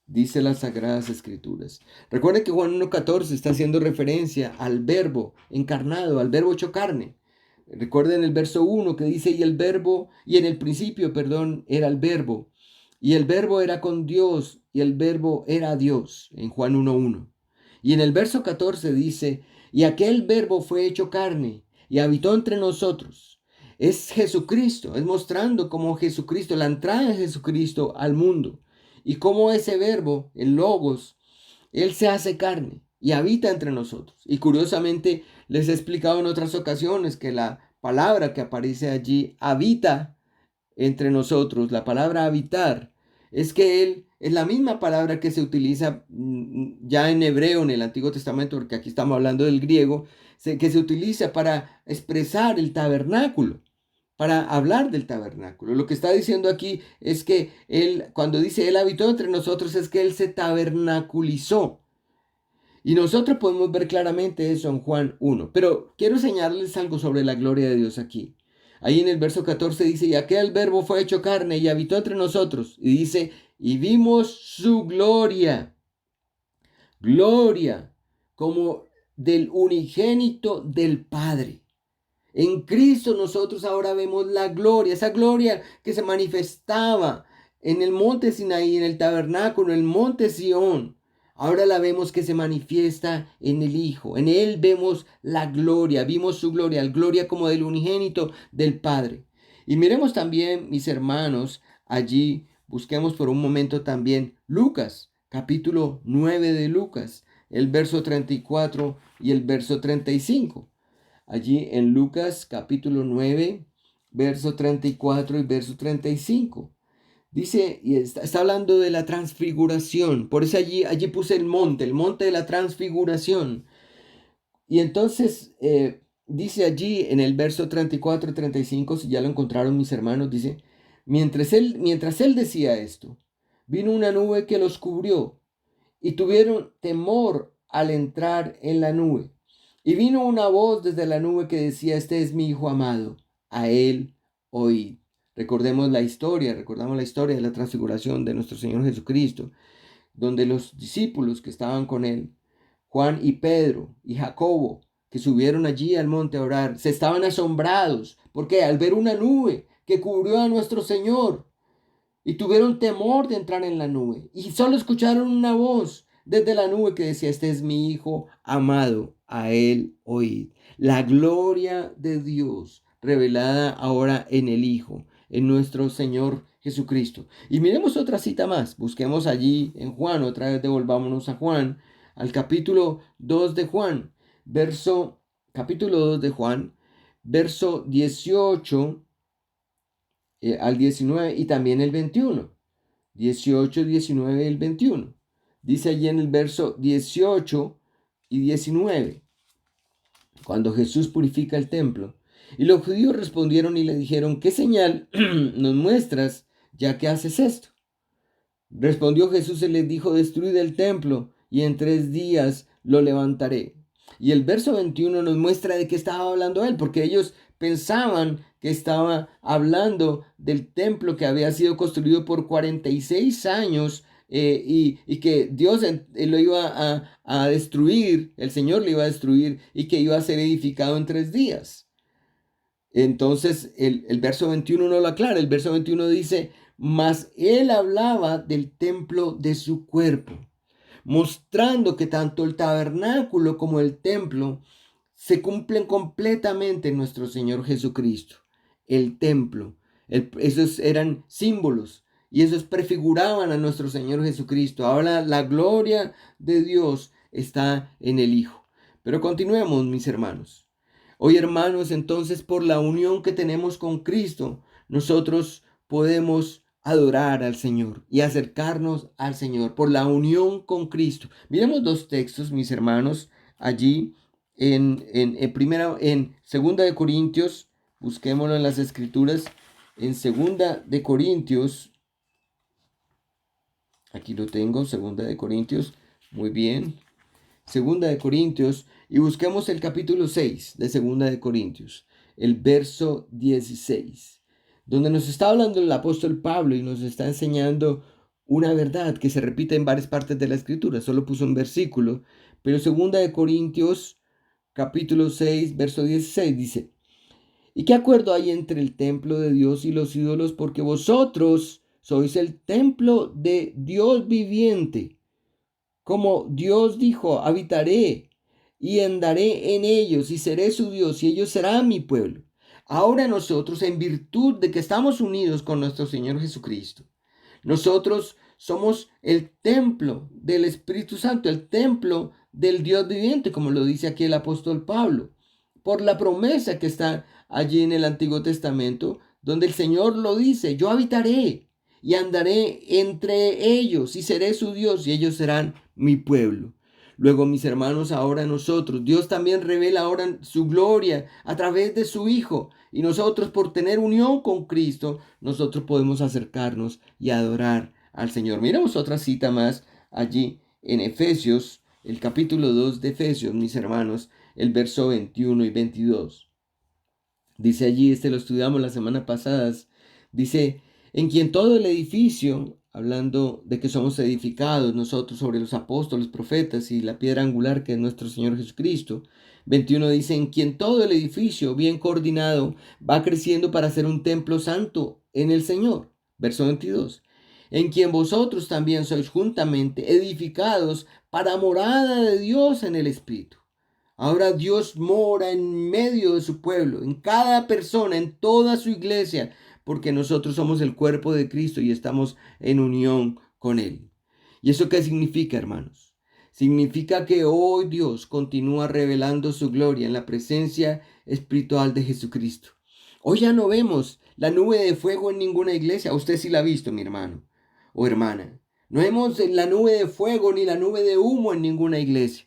dice las Sagradas Escrituras. Recuerden que Juan 1:14 está haciendo referencia al verbo encarnado, al verbo hecho carne. Recuerden el verso 1 que dice: y el verbo, y en el principio, perdón, era el verbo, y el verbo era con Dios, y el verbo era Dios, en Juan 1:1. Y en el verso 14 dice: y aquel verbo fue hecho carne, y habitó entre nosotros. Es Jesucristo, es mostrando cómo Jesucristo, la entrada de Jesucristo al mundo, y cómo ese verbo, el Logos, Él se hace carne y habita entre nosotros. Y curiosamente les he explicado en otras ocasiones que la palabra que aparece allí, habita entre nosotros, la palabra habitar, es que Él es la misma palabra que se utiliza ya en hebreo en el Antiguo Testamento, porque aquí estamos hablando del griego, que se utiliza para expresar el tabernáculo, para hablar del tabernáculo. Lo que está diciendo aquí es que Él, cuando dice Él habitó entre nosotros, es que Él se tabernaculizó. Y nosotros podemos ver claramente eso en Juan 1. Pero quiero señalarles algo sobre la gloria de Dios aquí. Ahí en el verso 14 dice: y aquel verbo fue hecho carne y habitó entre nosotros. Y dice: y vimos su gloria. Gloria como del unigénito del Padre. En Cristo nosotros ahora vemos la gloria, esa gloria que se manifestaba en el monte Sinaí, en el tabernáculo, en el monte Sión. Ahora la vemos que se manifiesta en el Hijo. En Él vemos la gloria, vimos su gloria, la gloria como del unigénito del Padre. Y miremos también, mis hermanos, allí busquemos por un momento también Lucas, capítulo 9 de Lucas, el verso 34 y el verso 35. Allí en Lucas capítulo 9, verso 34 y verso 35. Dice, y está hablando de la transfiguración. Por eso allí puse el monte de la transfiguración. Y entonces dice allí en el verso 34 y 35, si ya lo encontraron mis hermanos, dice: mientras él decía esto, vino una nube que los cubrió y tuvieron temor al entrar en la nube. Y vino una voz desde la nube que decía: este es mi Hijo amado, a él oíd. Recordamos la historia de la transfiguración de nuestro Señor Jesucristo, donde los discípulos que estaban con él, Juan y Pedro y Jacobo, que subieron allí al monte a orar, se estaban asombrados, porque al ver una nube que cubrió a nuestro Señor, y tuvieron temor de entrar en la nube, y solo escucharon una voz desde la nube que decía: este es mi Hijo amado, a él oíd. La gloria de Dios revelada ahora en el Hijo, en nuestro Señor Jesucristo. Y miremos otra cita más, busquemos allí en Juan, otra vez devolvámonos a Juan, al capítulo 2 de Juan, capítulo 2 de Juan, verso 18 al 19 y también el 21. 18, 19 y el 21. Dice allí en el verso 18 y 19, cuando Jesús purifica el templo. Y los judíos respondieron y le dijeron: ¿qué señal nos muestras ya que haces esto? Respondió Jesús y les dijo, destruid el templo y en 3 días lo levantaré. Y el verso 21 nos muestra de qué estaba hablando él, porque ellos pensaban que estaba hablando del templo que había sido construido por 46 años y que Dios lo iba a destruir, el Señor lo iba a destruir y que iba a ser edificado en 3 días. Entonces el verso 21 no lo aclara. El verso 21 dice, mas él hablaba del templo de su cuerpo, mostrando que tanto el tabernáculo como el templo se cumplen completamente en nuestro Señor Jesucristo. El templo, esos eran símbolos y esos prefiguraban a nuestro Señor Jesucristo. Ahora la gloria de Dios está en el Hijo. Pero continuemos, mis hermanos. Hoy, hermanos, entonces por la unión que tenemos con Cristo, nosotros podemos adorar al Señor y acercarnos al Señor por la unión con Cristo. Miremos 2 textos, mis hermanos, allí en segunda de Corintios, busquémoslo en las Escrituras, en segunda de Corintios, aquí lo tengo, segunda de Corintios, muy bien, segunda de Corintios, y busquemos el capítulo 6 de segunda de Corintios, el verso 16, donde nos está hablando el apóstol Pablo y nos está enseñando una verdad que se repite en varias partes de la Escritura. Solo puso un versículo, pero segunda de Corintios capítulo 6, verso 16 dice, ¿y qué acuerdo hay entre el templo de Dios y los ídolos? Porque vosotros sois el templo de Dios viviente. Como Dios dijo, habitaré y andaré en ellos y seré su Dios y ellos serán mi pueblo. Ahora nosotros, en virtud de que estamos unidos con nuestro Señor Jesucristo, nosotros somos el templo del Espíritu Santo, el templo del Dios viviente, como lo dice aquí el apóstol Pablo, por la promesa que está allí en el Antiguo Testamento, donde el Señor lo dice, yo habitaré y andaré entre ellos y seré su Dios y ellos serán mi pueblo. Luego, mis hermanos, ahora nosotros, Dios también revela ahora su gloria a través de su Hijo. Y nosotros, por tener unión con Cristo, nosotros podemos acercarnos y adorar al Señor. Miremos otra cita más allí en Efesios, el capítulo 2 de Efesios, mis hermanos, el verso 21 y 22. Dice allí, lo estudiamos la semana pasada, dice, en quien todo el edificio, hablando de que somos edificados nosotros sobre los apóstoles, profetas y la piedra angular que es nuestro Señor Jesucristo. 21 dice, en quien todo el edificio bien coordinado va creciendo para ser un templo santo en el Señor. Verso 22, en quien vosotros también sois juntamente edificados para morada de Dios en el Espíritu. Ahora Dios mora en medio de su pueblo, en cada persona, en toda su iglesia, porque nosotros somos el cuerpo de Cristo y estamos en unión con Él. ¿Y eso qué significa, hermanos? Significa que hoy Dios continúa revelando su gloria en la presencia espiritual de Jesucristo. Hoy ya no vemos la nube de fuego en ninguna iglesia. Usted sí la ha visto, mi hermano o hermana. No vemos la nube de fuego ni la nube de humo en ninguna iglesia.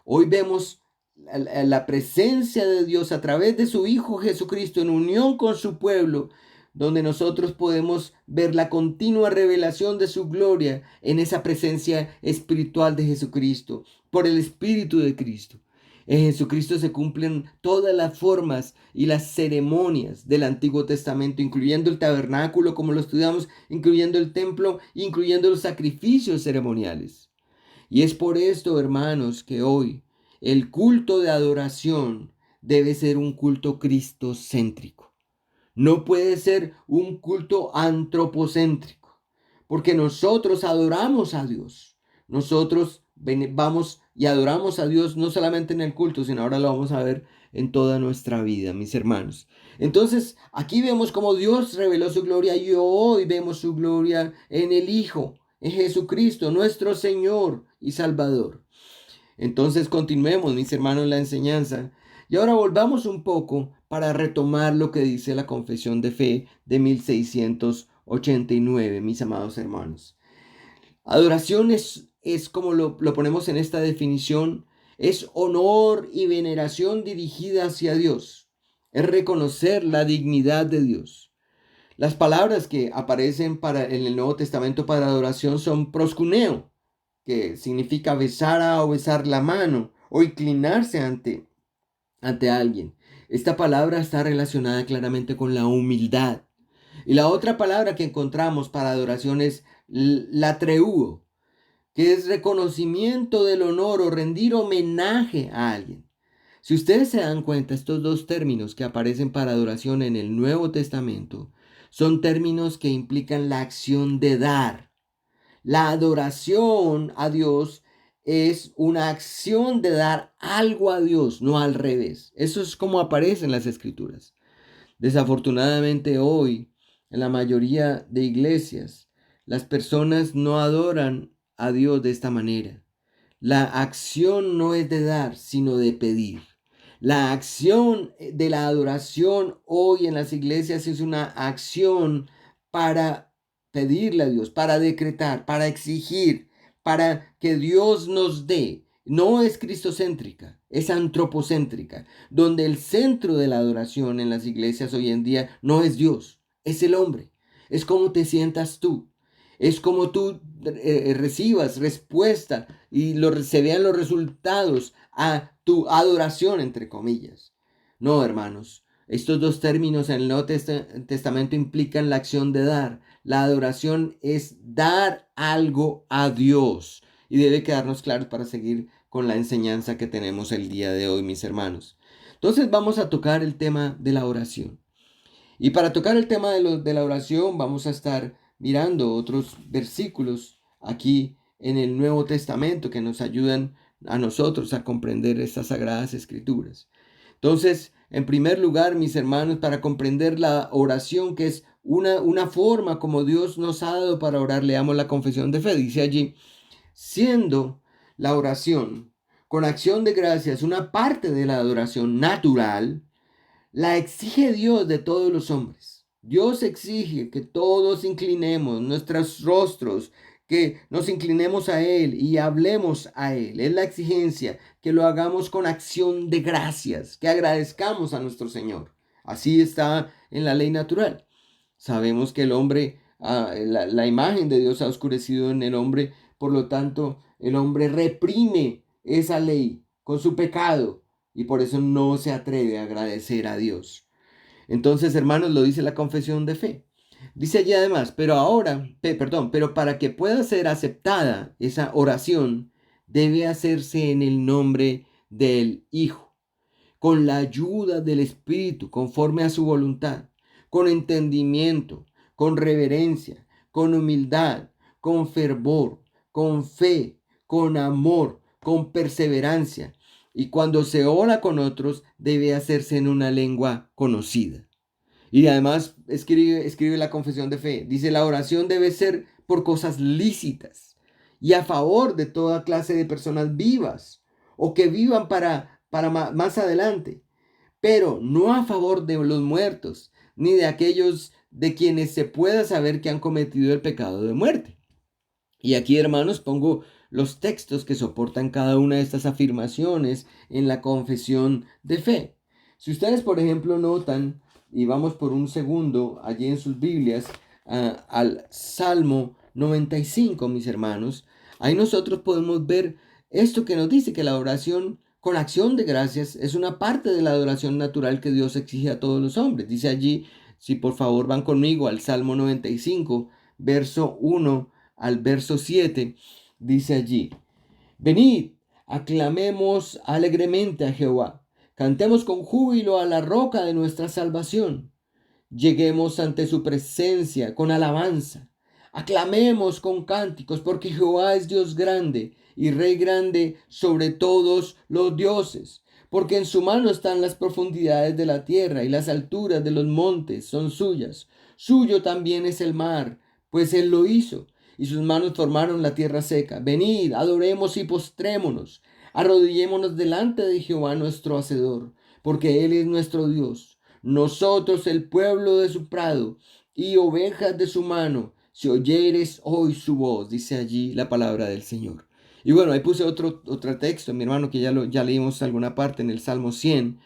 Hoy vemos la presencia de Dios a través de su Hijo Jesucristo en unión con su pueblo, donde nosotros podemos ver la continua revelación de su gloria en esa presencia espiritual de Jesucristo, por el Espíritu de Cristo. En Jesucristo se cumplen todas las formas y las ceremonias del Antiguo Testamento, incluyendo el tabernáculo, como lo estudiamos, incluyendo el templo, incluyendo los sacrificios ceremoniales. Y es por esto, hermanos, que hoy el culto de adoración debe ser un culto cristocéntrico. No puede ser un culto antropocéntrico, porque nosotros adoramos a Dios. Nosotros vamos y adoramos a Dios no solamente en el culto, sino ahora lo vamos a ver en toda nuestra vida, mis hermanos. Entonces, aquí vemos cómo Dios reveló su gloria y hoy vemos su gloria en el Hijo, en Jesucristo, nuestro Señor y Salvador. Entonces continuemos, mis hermanos, la enseñanza. Y ahora volvamos un poco para retomar lo que dice la Confesión de Fe de 1689, mis amados hermanos. Adoración es como lo ponemos en esta definición, es honor y veneración dirigida hacia Dios. Es reconocer la dignidad de Dios. Las palabras que aparecen en el Nuevo Testamento para adoración son proscuneo, que significa besar o besar la mano o inclinarse ante alguien. Esta palabra está relacionada claramente con la humildad. Y la otra palabra que encontramos para adoración es latreuo, que es reconocimiento del honor o rendir homenaje a alguien. Si ustedes se dan cuenta, estos dos términos que aparecen para adoración en el Nuevo Testamento son términos que implican la acción de dar. La adoración a Dios es una acción de dar algo a Dios, no al revés. Eso es como aparece en las Escrituras. Desafortunadamente hoy, en la mayoría de iglesias, las personas no adoran a Dios de esta manera. La acción no es de dar, sino de pedir. La acción de la adoración hoy en las iglesias es una acción para pedirle a Dios, para decretar, para exigir, para que Dios nos dé. No es cristocéntrica, es antropocéntrica, donde el centro de la adoración en las iglesias hoy en día no es Dios, es el hombre. Es como te sientas tú, es como tú recibas respuesta y se vean los resultados a tu adoración, entre comillas. No, hermanos, estos dos términos en el Nuevo Testamento implican la acción de dar. La adoración es dar algo a Dios y debe quedarnos claros para seguir con la enseñanza que tenemos el día de hoy, mis hermanos. Entonces vamos a tocar el tema de la oración. Y para tocar el tema de la oración vamos a estar mirando otros versículos aquí en el Nuevo Testamento que nos ayudan a nosotros a comprender estas sagradas escrituras. Entonces, en primer lugar, mis hermanos, para comprender la oración, que es una forma como Dios nos ha dado para orar, leamos la confesión de fe. Dice allí, siendo la oración con acción de gracias una parte de la adoración natural, la exige Dios de todos los hombres. Dios exige que todos inclinemos nuestros rostros, que nos inclinemos a Él y hablemos a Él. Es la exigencia que lo hagamos con acción de gracias, que agradezcamos a nuestro Señor. Así está en la ley natural. Sabemos que el hombre, la imagen de Dios ha oscurecido en el hombre, por lo tanto el hombre reprime esa ley con su pecado y por eso no se atreve a agradecer a Dios. Entonces, hermanos, lo dice la confesión de fe. Dice allí además, pero para que pueda ser aceptada esa oración, debe hacerse en el nombre del Hijo, con la ayuda del Espíritu, conforme a su voluntad, con entendimiento, con reverencia, con humildad, con fervor, con fe, con amor, con perseverancia. Y cuando se ora con otros, debe hacerse en una lengua conocida. Y además escribe la confesión de fe. Dice, la oración debe ser por cosas lícitas y a favor de toda clase de personas vivas o que vivan para más adelante, pero no a favor de los muertos, ni de aquellos de quienes se pueda saber que han cometido el pecado de muerte. Y aquí, hermanos, pongo los textos que soportan cada una de estas afirmaciones en la confesión de fe. Si ustedes, por ejemplo, notan, y vamos por un segundo allí en sus Biblias, al Salmo 95, mis hermanos, ahí nosotros podemos ver esto que nos dice que la oración con acción de gracias es una parte de la adoración natural que Dios exige a todos los hombres. Dice allí, si por favor van conmigo al Salmo 95, verso 1 al verso 7, dice allí, venid, aclamemos alegremente a Jehová, cantemos con júbilo a la roca de nuestra salvación, lleguemos ante su presencia con alabanza, aclamemos con cánticos, porque Jehová es Dios grande y Rey grande sobre todos los dioses, porque en su mano están las profundidades de la tierra y las alturas de los montes son suyas. Suyo también es el mar, pues él lo hizo, y sus manos formaron la tierra seca. Venid, adoremos y postrémonos, arrodillémonos delante de Jehová nuestro Hacedor, porque él es nuestro Dios. Nosotros el pueblo de su prado y ovejas de su mano, si oyeres hoy su voz, dice allí la palabra del Señor. Y bueno, ahí puse otro texto, mi hermano, que ya leímos alguna parte en el Salmo 100.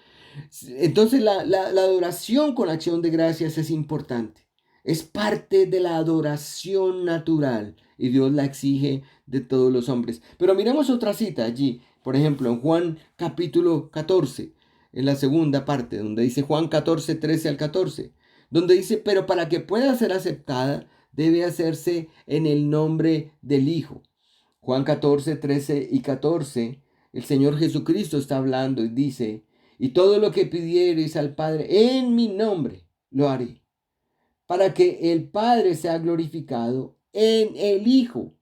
Entonces la adoración con acción de gracias es importante. Es parte de la adoración natural y Dios la exige de todos los hombres. Pero miremos otra cita allí, por ejemplo, en Juan capítulo 14, en la segunda parte, donde dice Juan 14, 13 al 14, donde dice, pero para que pueda ser aceptada, debe hacerse en el nombre del Hijo. Juan 14, 13 y 14, el Señor Jesucristo está hablando y dice, y todo lo que pidiereis al Padre en mi nombre, lo haré, para que el Padre sea glorificado en el Hijo.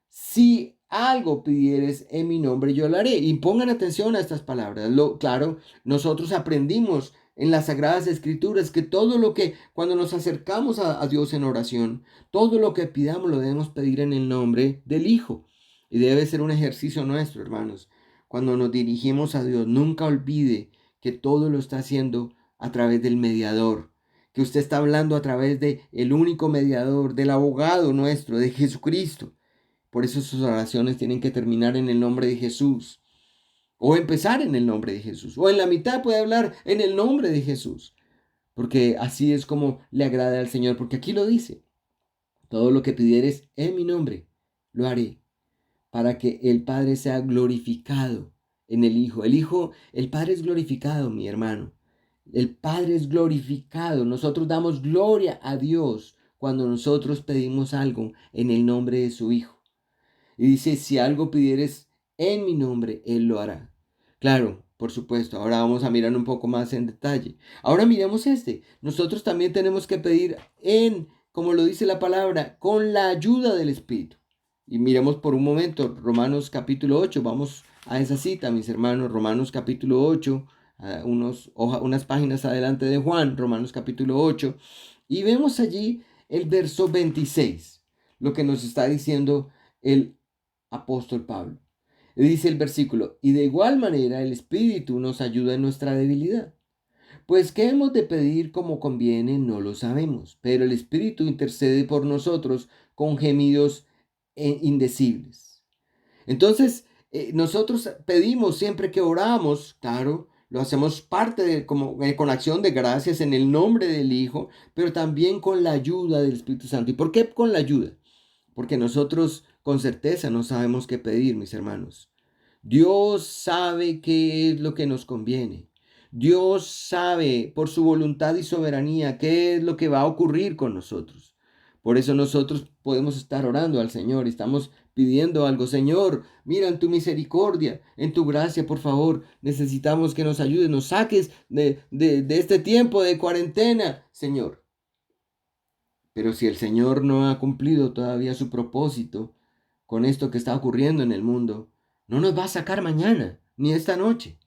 Si algo pidieres en mi nombre, yo lo haré. Y pongan atención a estas palabras. Claro, nosotros aprendimos en las Sagradas Escrituras que todo lo que, cuando nos acercamos a Dios en oración, todo lo que pidamos lo debemos pedir en el nombre del Hijo. Y debe ser un ejercicio nuestro, hermanos. Cuando nos dirigimos a Dios, nunca olvide que todo lo está haciendo a través del mediador, que usted está hablando a través de el único mediador, del abogado nuestro, de Jesucristo. Por eso sus oraciones tienen que terminar en el nombre de Jesús. O empezar en el nombre de Jesús. O en la mitad puede hablar en el nombre de Jesús. Porque así es como le agrada al Señor. Porque aquí lo dice. Todo lo que pidieres en mi nombre, lo haré. Para que el Padre sea glorificado en el Hijo. El Padre es glorificado, mi hermano. El Padre es glorificado. Nosotros damos gloria a Dios cuando nosotros pedimos algo en el nombre de su Hijo. Y dice, si algo pidieres en mi nombre, Él lo hará. Claro, por supuesto, ahora vamos a mirar un poco más en detalle. Ahora miremos este. Nosotros también tenemos que pedir como lo dice la palabra, con la ayuda del Espíritu. Y miremos por un momento Romanos capítulo 8. Vamos a esa cita, mis hermanos. Romanos capítulo 8, unas páginas adelante de Juan, Romanos capítulo 8. Y vemos allí el verso 26, lo que nos está diciendo el apóstol Pablo. Dice el versículo, y de igual manera el Espíritu nos ayuda en nuestra debilidad. Pues qué hemos de pedir como conviene no lo sabemos, pero el Espíritu intercede por nosotros con gemidos indecibles. Entonces, nosotros pedimos siempre que oramos, claro, lo hacemos con acción de gracias en el nombre del Hijo, pero también con la ayuda del Espíritu Santo. ¿Y por qué con la ayuda? Porque nosotros con certeza no sabemos qué pedir, mis hermanos. Dios sabe qué es lo que nos conviene. Dios sabe por su voluntad y soberanía qué es lo que va a ocurrir con nosotros. Por eso nosotros podemos estar orando al Señor y estamos pidiendo algo. Señor, mira en tu misericordia, en tu gracia, por favor. Necesitamos que nos ayudes, nos saques de este tiempo de cuarentena, Señor. Pero si el Señor no ha cumplido todavía su propósito con esto que está ocurriendo en el mundo, no nos va a sacar mañana, ni esta noche.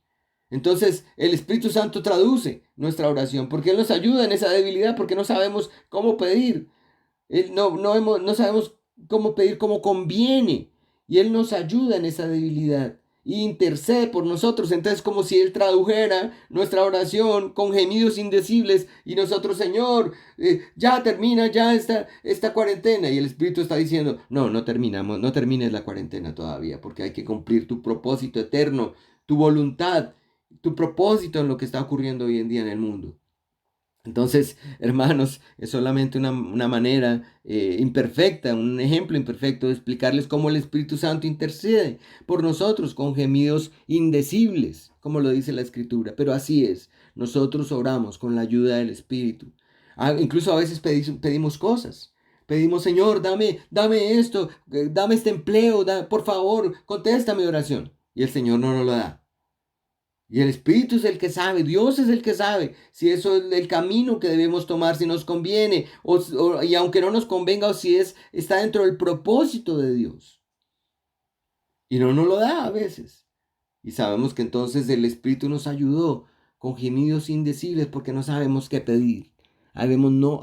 Entonces el Espíritu Santo traduce nuestra oración, porque Él nos ayuda en esa debilidad, porque no sabemos cómo pedir. No sabemos cómo pedir como conviene. Y Él nos ayuda en esa debilidad. Y intercede por nosotros. Entonces como si Él tradujera nuestra oración con gemidos indecibles. Y nosotros, Señor, ya termina ya esta cuarentena. Y el Espíritu está diciendo, no terminamos, no termines la cuarentena todavía. Porque hay que cumplir tu propósito eterno, tu voluntad, tu propósito en lo que está ocurriendo hoy en día en el mundo. Entonces, hermanos, es solamente una manera imperfecta, un ejemplo imperfecto de explicarles cómo el Espíritu Santo intercede por nosotros con gemidos indecibles, como lo dice la Escritura. Pero así es, nosotros oramos con la ayuda del Espíritu. Incluso a veces pedimos cosas. Pedimos, Señor, dame esto, dame este empleo, por favor, contesta mi oración. Y el Señor no nos lo da. Y el Espíritu es el que sabe, Dios es el que sabe si eso es el camino que debemos tomar, si nos conviene, y aunque no nos convenga, o si está dentro del propósito de Dios. Y no nos lo da a veces. Y sabemos que entonces el Espíritu nos ayudó con gemidos indecibles porque no sabemos qué pedir. A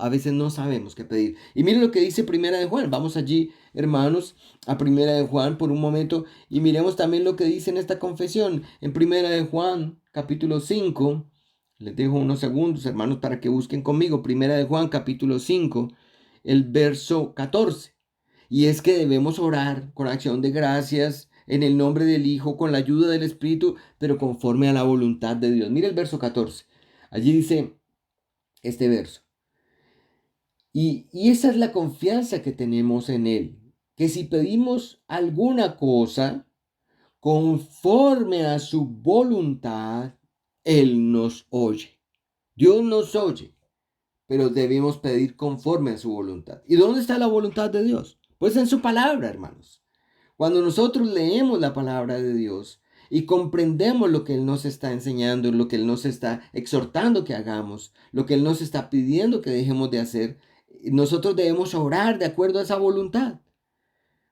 veces no sabemos qué pedir. Y miren lo que dice Primera de Juan. Vamos allí, hermanos, a Primera de Juan por un momento y miremos también lo que dice en esta confesión. En Primera de Juan, capítulo 5, les dejo unos segundos, hermanos, para que busquen conmigo. Primera de Juan, capítulo 5, el verso 14. Y es que debemos orar con acción de gracias en el nombre del Hijo, con la ayuda del Espíritu, pero conforme a la voluntad de Dios. Mira el verso 14. Allí dice este verso. Y esa es la confianza que tenemos en Él, que si pedimos alguna cosa conforme a su voluntad, Él nos oye. Dios nos oye, pero debemos pedir conforme a su voluntad. ¿Y dónde está la voluntad de Dios? Pues en su palabra, hermanos. Cuando nosotros leemos la palabra de Dios y comprendemos lo que Él nos está enseñando, lo que Él nos está exhortando que hagamos, lo que Él nos está pidiendo que dejemos de hacer, nosotros debemos orar de acuerdo a esa voluntad.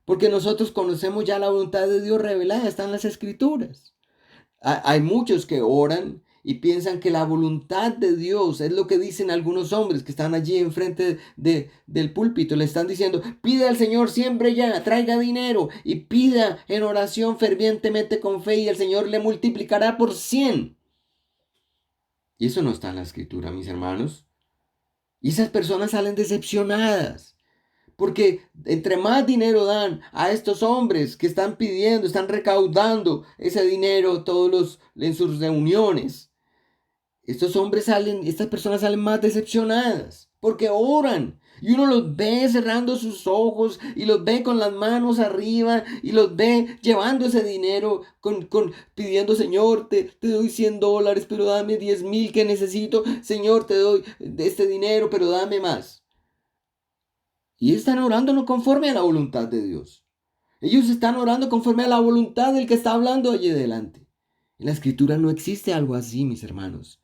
Porque nosotros conocemos ya la voluntad de Dios revelada, está en las Escrituras. Hay muchos que oran y piensan que la voluntad de Dios es lo que dicen algunos hombres que están allí enfrente del púlpito. Le están diciendo, pide al Señor siempre ya, traiga dinero y pida en oración fervientemente con fe y el Señor le multiplicará por 100. Y eso no está en la escritura, mis hermanos. Y esas personas salen decepcionadas. Porque entre más dinero dan a estos hombres que están pidiendo, están recaudando ese dinero en sus reuniones, estas personas salen más decepcionadas porque oran. Y uno los ve cerrando sus ojos y los ve con las manos arriba y los ve llevando ese dinero pidiendo, Señor, te doy $100, pero dame 10,000 que necesito. Señor, te doy este dinero, pero dame más. Y están orando no conforme a la voluntad de Dios. Ellos están orando conforme a la voluntad del que está hablando allí delante. En la escritura no existe algo así, mis hermanos.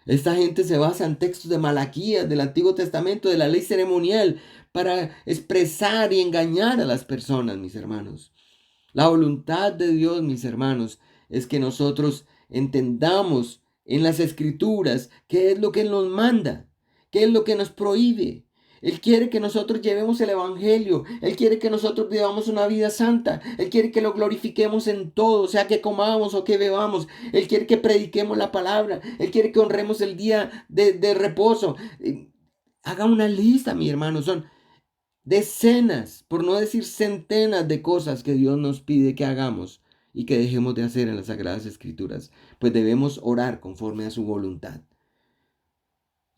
Esta gente se basa en textos de Malaquías, del Antiguo Testamento, de la ley ceremonial, para expresar y engañar a las personas, mis hermanos. La voluntad de Dios, mis hermanos, es que nosotros entendamos en las escrituras qué es lo que Él nos manda, qué es lo que nos prohíbe. Él quiere que nosotros llevemos el Evangelio. Él quiere que nosotros vivamos una vida santa. Él quiere que lo glorifiquemos en todo, sea que comamos o que bebamos. Él quiere que prediquemos la palabra. Él quiere que honremos el día de reposo. Haga una lista, mi hermano. Son decenas, por no decir centenas de cosas que Dios nos pide que hagamos y que dejemos de hacer en las Sagradas Escrituras. Pues debemos orar conforme a su voluntad.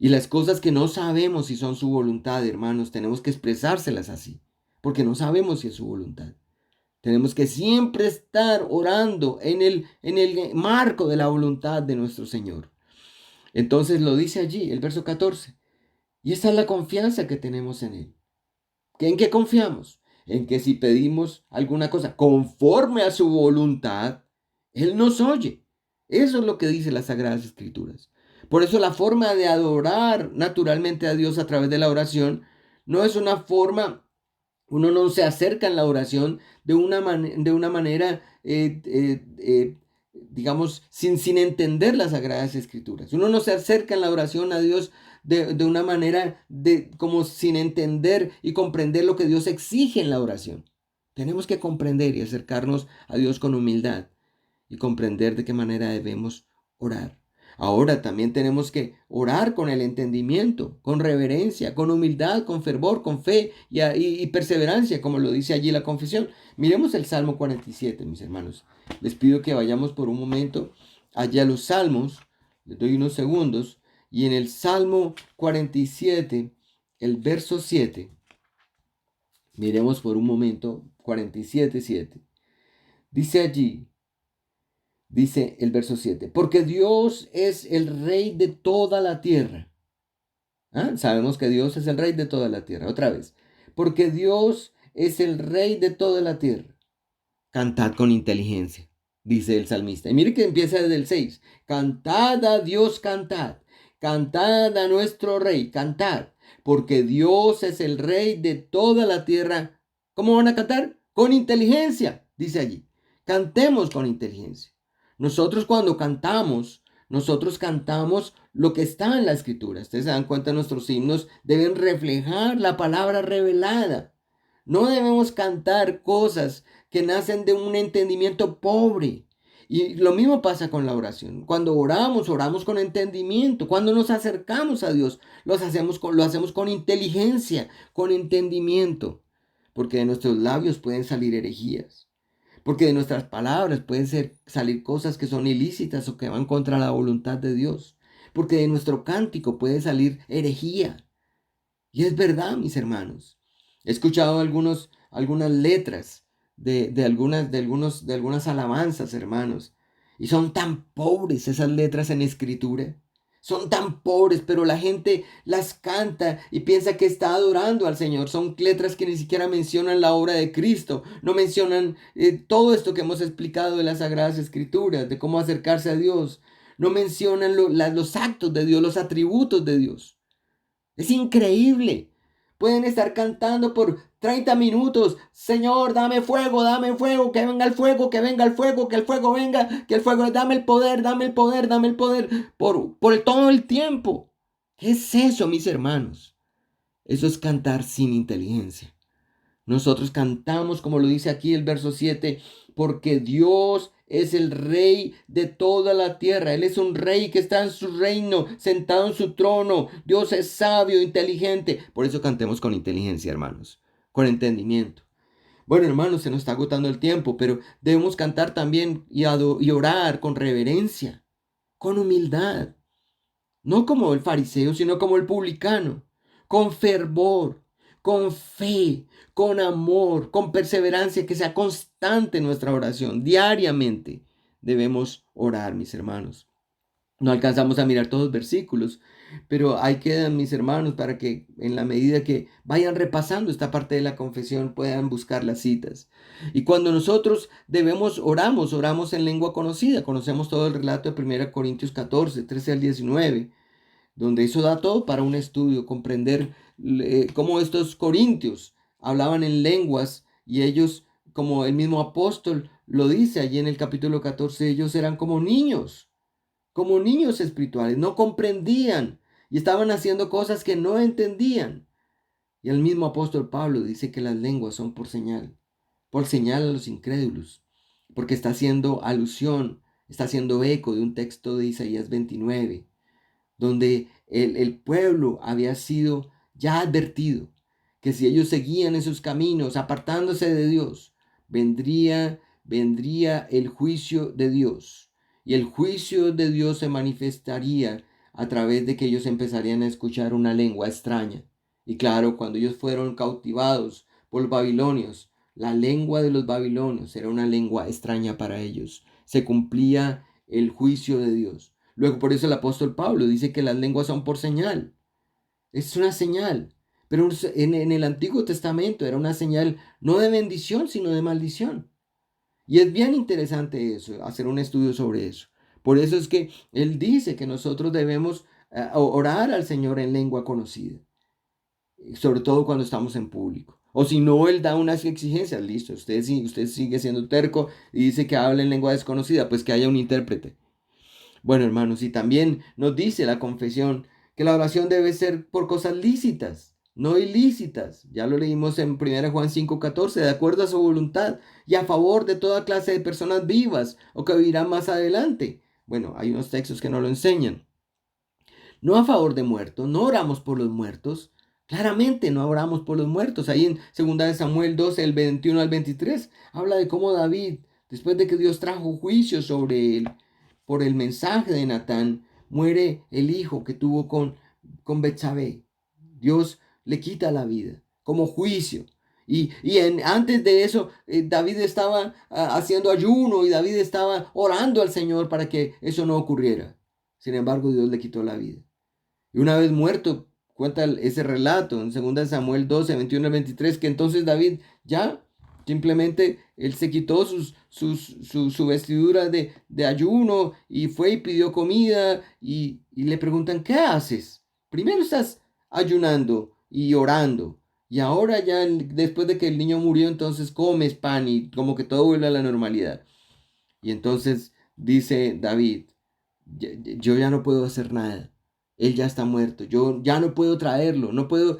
Y las cosas que no sabemos si son su voluntad, hermanos, tenemos que expresárselas así, porque no sabemos si es su voluntad. Tenemos que siempre estar orando en el marco de la voluntad de nuestro Señor. Entonces lo dice allí, el verso 14. Y esa es la confianza que tenemos en Él. ¿En qué confiamos? En que si pedimos alguna cosa conforme a su voluntad, Él nos oye. Eso es lo que dice las Sagradas Escrituras. Por eso la forma de adorar naturalmente a Dios a través de la oración no es una forma, uno no se acerca en la oración de una manera, digamos, sin entender las Sagradas Escrituras. Uno no se acerca en la oración a Dios de una manera como sin entender y comprender lo que Dios exige en la oración. Tenemos que comprender y acercarnos a Dios con humildad y comprender de qué manera debemos orar. Ahora también tenemos que orar con el entendimiento, con reverencia, con humildad, con fervor, con fe y perseverancia, como lo dice allí la confesión. Miremos el Salmo 47, mis hermanos. Les pido que vayamos por un momento allá a los Salmos. Les doy unos segundos. Y en el Salmo 47, el verso 7, miremos por un momento 47:7. Dice allí, dice el verso 7, porque Dios es el rey de toda la tierra. Sabemos que Dios es el rey de toda la tierra. Otra vez, porque Dios es el rey de toda la tierra. Cantad con inteligencia, dice el salmista. Y mire que empieza desde el 6. Cantad a Dios, cantad. Cantad a nuestro rey, cantad. Porque Dios es el rey de toda la tierra. ¿Cómo van a cantar? Con inteligencia, dice allí. Cantemos con inteligencia. Nosotros cantamos lo que está en la escritura. Ustedes se dan cuenta, nuestros himnos deben reflejar la palabra revelada. No debemos cantar cosas que nacen de un entendimiento pobre. Y lo mismo pasa con la oración. Cuando oramos con entendimiento. Cuando nos acercamos a Dios, lo hacemos con inteligencia, con entendimiento. Porque de nuestros labios pueden salir herejías. Porque de nuestras palabras pueden salir cosas que son ilícitas o que van contra la voluntad de Dios. Porque de nuestro cántico puede salir herejía. Y es verdad, mis hermanos. He escuchado algunas letras de algunas alabanzas, hermanos. Y son tan pobres esas letras en escritura. Son tan pobres, pero la gente las canta y piensa que está adorando al Señor. Son letras que ni siquiera mencionan la obra de Cristo. No mencionan todo esto que hemos explicado de las Sagradas Escrituras, de cómo acercarse a Dios. No mencionan los actos de Dios, los atributos de Dios. Es increíble. Pueden estar cantando por 30 minutos. Señor, dame fuego, que venga el fuego, que venga el fuego, que el fuego venga, que el fuego, dame el poder, dame el poder, dame el poder, todo el tiempo. ¿Qué es eso, mis hermanos? Eso es cantar sin inteligencia. Nosotros cantamos, como lo dice aquí el verso 7, porque Dios es el rey de toda la tierra. Él es un rey que está en su reino, sentado en su trono. Dios es sabio, inteligente. Por eso cantemos con inteligencia, hermanos, con entendimiento. Bueno, hermanos, se nos está agotando el tiempo, pero debemos cantar también y orar con reverencia, con humildad. No como el fariseo, sino como el publicano, con fervor, con fe, con amor, con perseverancia, que sea constante nuestra oración. Diariamente debemos orar, mis hermanos. No alcanzamos a mirar todos los versículos, pero ahí quedan, mis hermanos, para que en la medida que vayan repasando esta parte de la confesión puedan buscar las citas. Y cuando nosotros oramos en lengua conocida. Conocemos todo el relato de 1 Corintios 14, 13 al 19, donde eso da todo para un estudio, comprender cómo estos corintios hablaban en lenguas y ellos, como el mismo apóstol lo dice allí en el capítulo 14, ellos eran como niños espirituales, no comprendían y estaban haciendo cosas que no entendían. Y el mismo apóstol Pablo dice que las lenguas son por señal a los incrédulos, porque está haciendo alusión, está haciendo eco de un texto de Isaías 29, donde el pueblo había sido ya advertido que si ellos seguían en sus caminos, apartándose de Dios, vendría el juicio de Dios. Y el juicio de Dios se manifestaría a través de que ellos empezarían a escuchar una lengua extraña. Y claro, cuando ellos fueron cautivados por los babilonios, la lengua de los babilonios era una lengua extraña para ellos. Se cumplía el juicio de Dios. Luego, por eso el apóstol Pablo dice que las lenguas son por señal. Es una señal. Pero en el Antiguo Testamento era una señal no de bendición, sino de maldición. Y es bien interesante eso, hacer un estudio sobre eso. Por eso es que él dice que nosotros debemos orar al Señor en lengua conocida, sobre todo cuando estamos en público. O si no, él da unas exigencias, listo, usted sigue siendo terco y dice que habla en lengua desconocida, pues que haya un intérprete. Bueno, hermanos, y también nos dice la confesión que la oración debe ser por cosas lícitas, no ilícitas. Ya lo leímos en 1 Juan 5:14, de acuerdo a su voluntad y a favor de toda clase de personas vivas o que vivirán más adelante. Bueno, hay unos textos que no lo enseñan. No a favor de muertos, no oramos por los muertos. Claramente no oramos por los muertos. Ahí en 2 Samuel 12, el 21 al 23, habla de cómo David, después de que Dios trajo juicio sobre él, por el mensaje de Natán, muere el hijo que tuvo con Betsabé. Dios le quita la vida como juicio. Antes de eso, David estaba haciendo ayuno y David estaba orando al Señor para que eso no ocurriera. Sin embargo, Dios le quitó la vida. Y una vez muerto, cuenta ese relato en 2 Samuel 12, 21 al 23, que entonces David ya simplemente él se quitó su vestidura de ayuno y fue y pidió comida y le preguntan, ¿qué haces? Primero estás ayunando y orando y ahora ya después de que el niño murió, entonces comes pan y como que todo vuelve a la normalidad. Y entonces dice David, yo ya no puedo hacer nada. Él ya está muerto. Yo ya no puedo traerlo. No puedo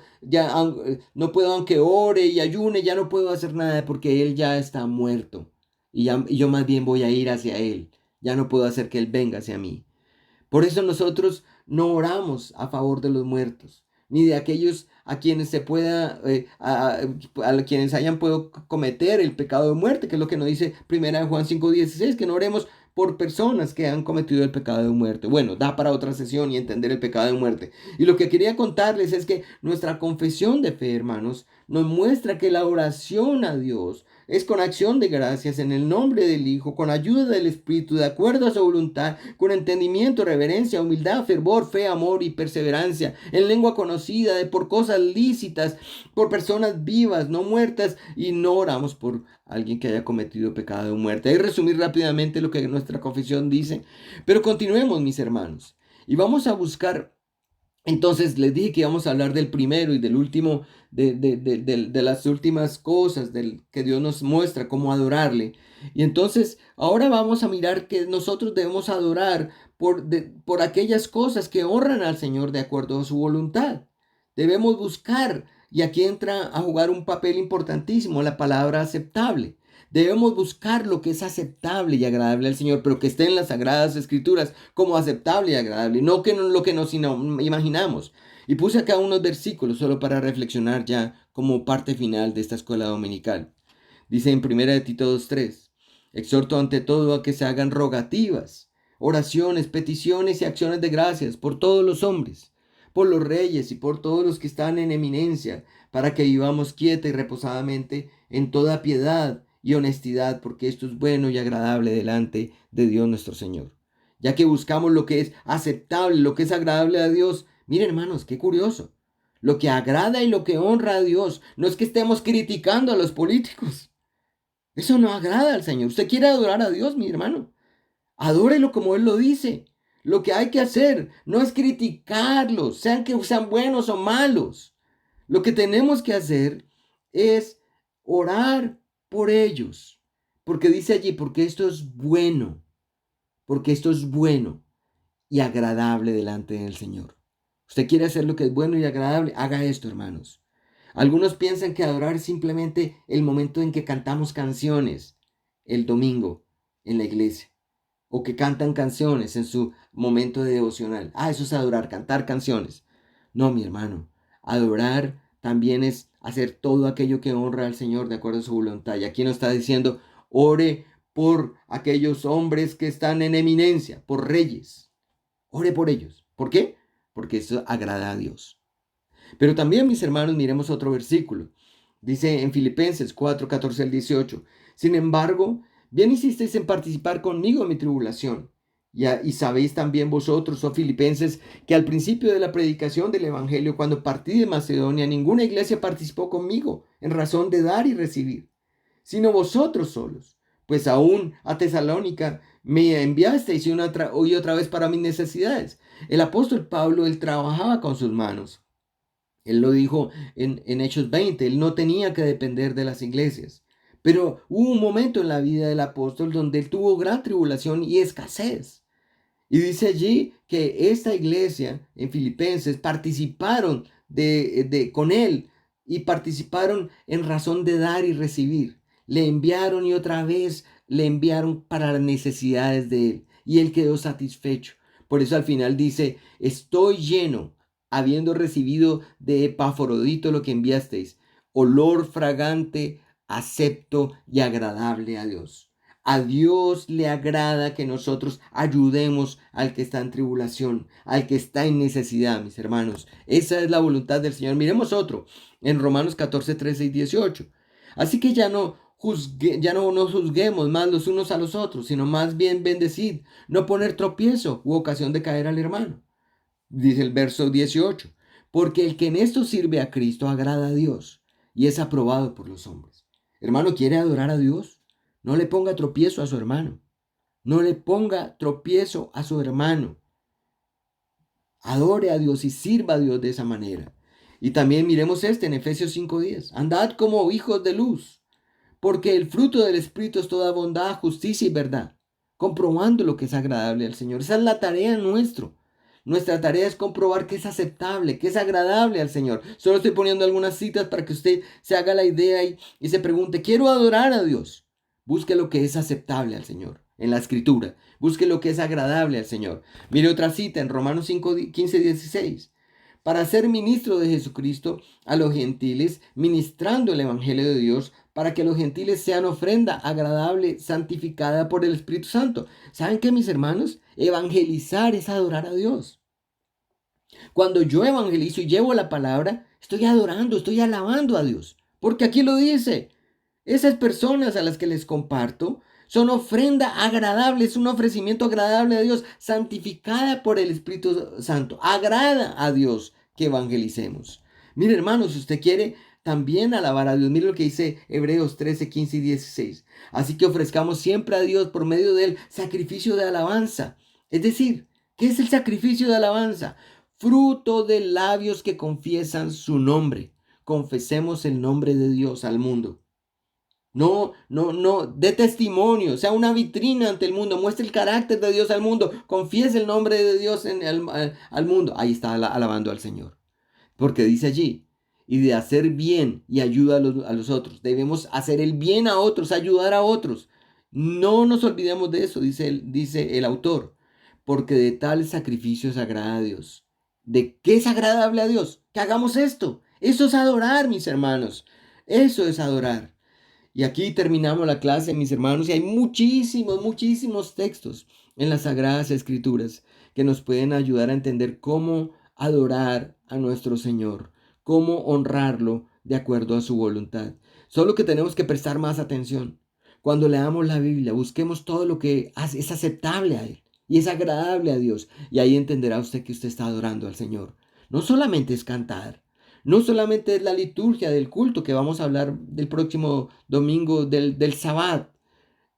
aunque ore y ayune, ya no puedo hacer nada porque él ya está muerto. Y yo más bien voy a ir hacia él. Ya no puedo hacer que él venga hacia mí. Por eso nosotros no oramos a favor de los muertos, ni de aquellos a quienes se pueda, a quienes hayan podido cometer el pecado de muerte, que es lo que nos dice 1 Juan 5:16, que no oremos por personas que han cometido el pecado de muerte. Bueno, da para otra sesión y entender el pecado de muerte. Y lo que quería contarles es que nuestra confesión de fe, hermanos, nos muestra que la oración a Dios es con acción de gracias en el nombre del Hijo, con ayuda del Espíritu, de acuerdo a su voluntad, con entendimiento, reverencia, humildad, fervor, fe, amor y perseverancia, en lengua conocida, de por cosas lícitas, por personas vivas, no muertas, y no oramos por alguien que haya cometido pecado de muerte. Hay que resumir rápidamente lo que nuestra confesión dice, pero continuemos, mis hermanos, y vamos a buscar. Entonces les dije que íbamos a hablar del primero y del último, de las últimas cosas que Dios nos muestra, cómo adorarle. Y entonces ahora vamos a mirar que nosotros debemos adorar por aquellas cosas que honran al Señor de acuerdo a su voluntad. Debemos buscar, y aquí entra a jugar un papel importantísimo, la palabra aceptable. Debemos buscar lo que es aceptable y agradable al Señor, pero que esté en las Sagradas Escrituras como aceptable y agradable, no que lo que nos imaginamos. Y puse acá unos versículos solo para reflexionar ya como parte final de esta escuela dominical. Dice en 1 de Tito 2:3, exhorto ante todo a que se hagan rogativas, oraciones, peticiones y acciones de gracias por todos los hombres, por los reyes y por todos los que están en eminencia, para que vivamos quieta y reposadamente en toda piedad y honestidad, porque esto es bueno y agradable delante de Dios nuestro Señor. Ya que buscamos lo que es aceptable, lo que es agradable a Dios. Miren, hermanos, qué curioso. Lo que agrada y lo que honra a Dios. No es que estemos criticando a los políticos. Eso no agrada al Señor. Usted quiere adorar a Dios, mi hermano. Adórelo como Él lo dice. Lo que hay que hacer no es criticarlos, sean que sean buenos o malos. Lo que tenemos que hacer es orar por ellos. Porque dice allí, porque esto es bueno. Porque esto es bueno y agradable delante del Señor. Usted quiere hacer lo que es bueno y agradable, haga esto, hermanos. Algunos piensan que adorar es simplemente el momento en que cantamos canciones el domingo en la iglesia, o que cantan canciones en su momento de devocional. Eso es adorar, cantar canciones. No, mi hermano, adorar también es hacer todo aquello que honra al Señor de acuerdo a su voluntad. Y aquí nos está diciendo, ore por aquellos hombres que están en eminencia, por reyes. Ore por ellos. ¿Por qué? Porque eso agrada a Dios. Pero también, mis hermanos, miremos otro versículo. Dice en Filipenses 4, 14 al 18. Sin embargo, bien hicisteis en participar conmigo en mi tribulación. Y sabéis también vosotros, oh filipenses, que al principio de la predicación del Evangelio, cuando partí de Macedonia, ninguna iglesia participó conmigo en razón de dar y recibir, sino vosotros solos. Pues aún a Tesalónica me enviasteis y otra vez para mis necesidades. El apóstol Pablo, él trabajaba con sus manos. Él lo dijo en Hechos 20, él no tenía que depender de las iglesias. Pero hubo un momento en la vida del apóstol donde él tuvo gran tribulación y escasez. Y dice allí que esta iglesia en Filipenses participaron con él y participaron en razón de dar y recibir. Le enviaron y otra vez le enviaron para las necesidades de él y él quedó satisfecho. Por eso al final dice, estoy lleno, habiendo recibido de Epafrodito lo que enviasteis, olor fragante, acepto y agradable a Dios. A Dios le agrada que nosotros ayudemos al que está en tribulación, al que está en necesidad, mis hermanos. Esa es la voluntad del Señor. Miremos otro, en Romanos 14, 13 y 18. Así que ya no nos juzguemos más los unos a los otros, sino más bien bendecid, no poner tropiezo u ocasión de caer al hermano. Dice el verso 18, porque el que en esto sirve a Cristo agrada a Dios y es aprobado por los hombres. Hermano, ¿quiere adorar a Dios? No le ponga tropiezo a su hermano. No le ponga tropiezo a su hermano. Adore a Dios y sirva a Dios de esa manera. Y también miremos en Efesios 5:10. Andad como hijos de luz, porque el fruto del Espíritu es toda bondad, justicia y verdad, comprobando lo que es agradable al Señor. Esa es la tarea nuestra. Nuestra tarea es comprobar que es aceptable, que es agradable al Señor. Solo estoy poniendo algunas citas para que usted se haga la idea y se pregunte, quiero adorar a Dios. Busque lo que es aceptable al Señor en la Escritura. Busque lo que es agradable al Señor. Mire otra cita en Romanos 5, 15, 16. Para ser ministro de Jesucristo a los gentiles, ministrando el Evangelio de Dios, para que los gentiles sean ofrenda agradable, santificada por el Espíritu Santo. ¿Saben qué, mis hermanos? Evangelizar es adorar a Dios. Cuando yo evangelizo y llevo la palabra, estoy adorando, estoy alabando a Dios. Porque aquí lo dice. Esas personas a las que les comparto son ofrenda agradable, es un ofrecimiento agradable a Dios, santificada por el Espíritu Santo. Agrada a Dios que evangelicemos. Mire, hermanos, si usted quiere también alabar a Dios, mire lo que dice Hebreos 13, 15 y 16. Así que ofrezcamos siempre a Dios por medio del sacrificio de alabanza. Es decir, ¿qué es el sacrificio de alabanza? Fruto de labios que confiesan su nombre. Confesemos el nombre de Dios al mundo. No, dé testimonio, sea una vitrina ante el mundo, muestre el carácter de Dios al mundo, confiese el nombre de Dios al mundo. Ahí está alabando al Señor. Porque dice allí, y de hacer bien y ayuda a los otros. Debemos hacer el bien a otros, ayudar a otros. No nos olvidemos de eso, dice el autor, porque de tal sacrificio es agrada a Dios. ¿De qué es agradable a Dios? Que hagamos esto. Eso es adorar, mis hermanos. Eso es adorar. Y aquí terminamos la clase, mis hermanos, y hay muchísimos textos en las Sagradas Escrituras que nos pueden ayudar a entender cómo adorar a nuestro Señor, cómo honrarlo de acuerdo a su voluntad. Solo que tenemos que prestar más atención. Cuando leamos la Biblia, busquemos todo lo que es aceptable a Él y es agradable a Dios. Y ahí entenderá usted que usted está adorando al Señor. No solamente es cantar, no solamente es la liturgia del culto que vamos a hablar del próximo domingo del Sabbat,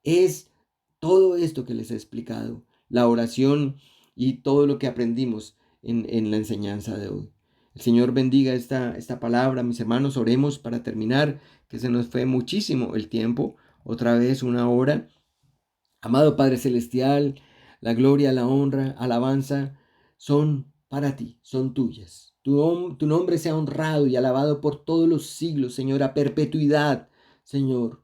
es todo esto que les he explicado, la oración y todo lo que aprendimos en la enseñanza de hoy. El Señor bendiga esta palabra, mis hermanos, oremos para terminar, que se nos fue muchísimo el tiempo, otra vez una hora. Amado Padre Celestial, la gloria, la honra, alabanza son para ti, son tuyas. Tu nombre sea honrado y alabado por todos los siglos, Señor, a perpetuidad, Señor.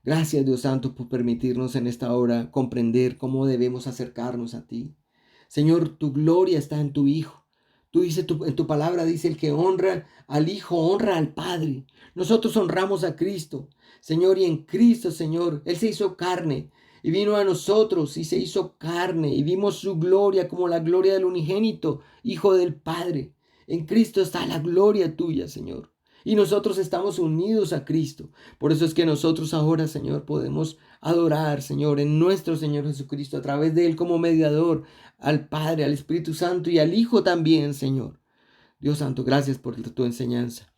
Gracias, Dios Santo, por permitirnos en esta hora comprender cómo debemos acercarnos a ti. Señor, tu gloria está en tu Hijo. Tú dices, en tu palabra dice, el que honra al Hijo, honra al Padre. Nosotros honramos a Cristo, Señor, y en Cristo, Señor, Él se hizo carne y vino a nosotros y se hizo carne y vimos su gloria como la gloria del unigénito, Hijo del Padre. En Cristo está la gloria tuya, Señor. Y nosotros estamos unidos a Cristo. Por eso es que nosotros ahora, Señor, podemos adorar, Señor, en nuestro Señor Jesucristo, a través de Él como mediador, al Padre, al Espíritu Santo y al Hijo también, Señor. Dios Santo, gracias por tu enseñanza.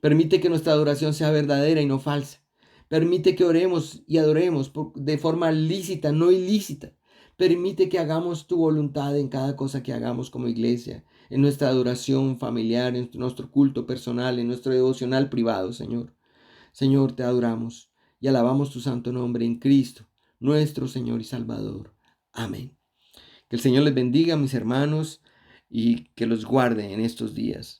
Permite que nuestra adoración sea verdadera y no falsa. Permite que oremos y adoremos de forma lícita, no ilícita. Permite que hagamos tu voluntad en cada cosa que hagamos como iglesia, en nuestra adoración familiar, en nuestro culto personal, en nuestro devocional privado, Señor. Señor, te adoramos y alabamos tu santo nombre en Cristo, nuestro Señor y Salvador. Amén. Que el Señor les bendiga, mis hermanos, y que los guarde en estos días.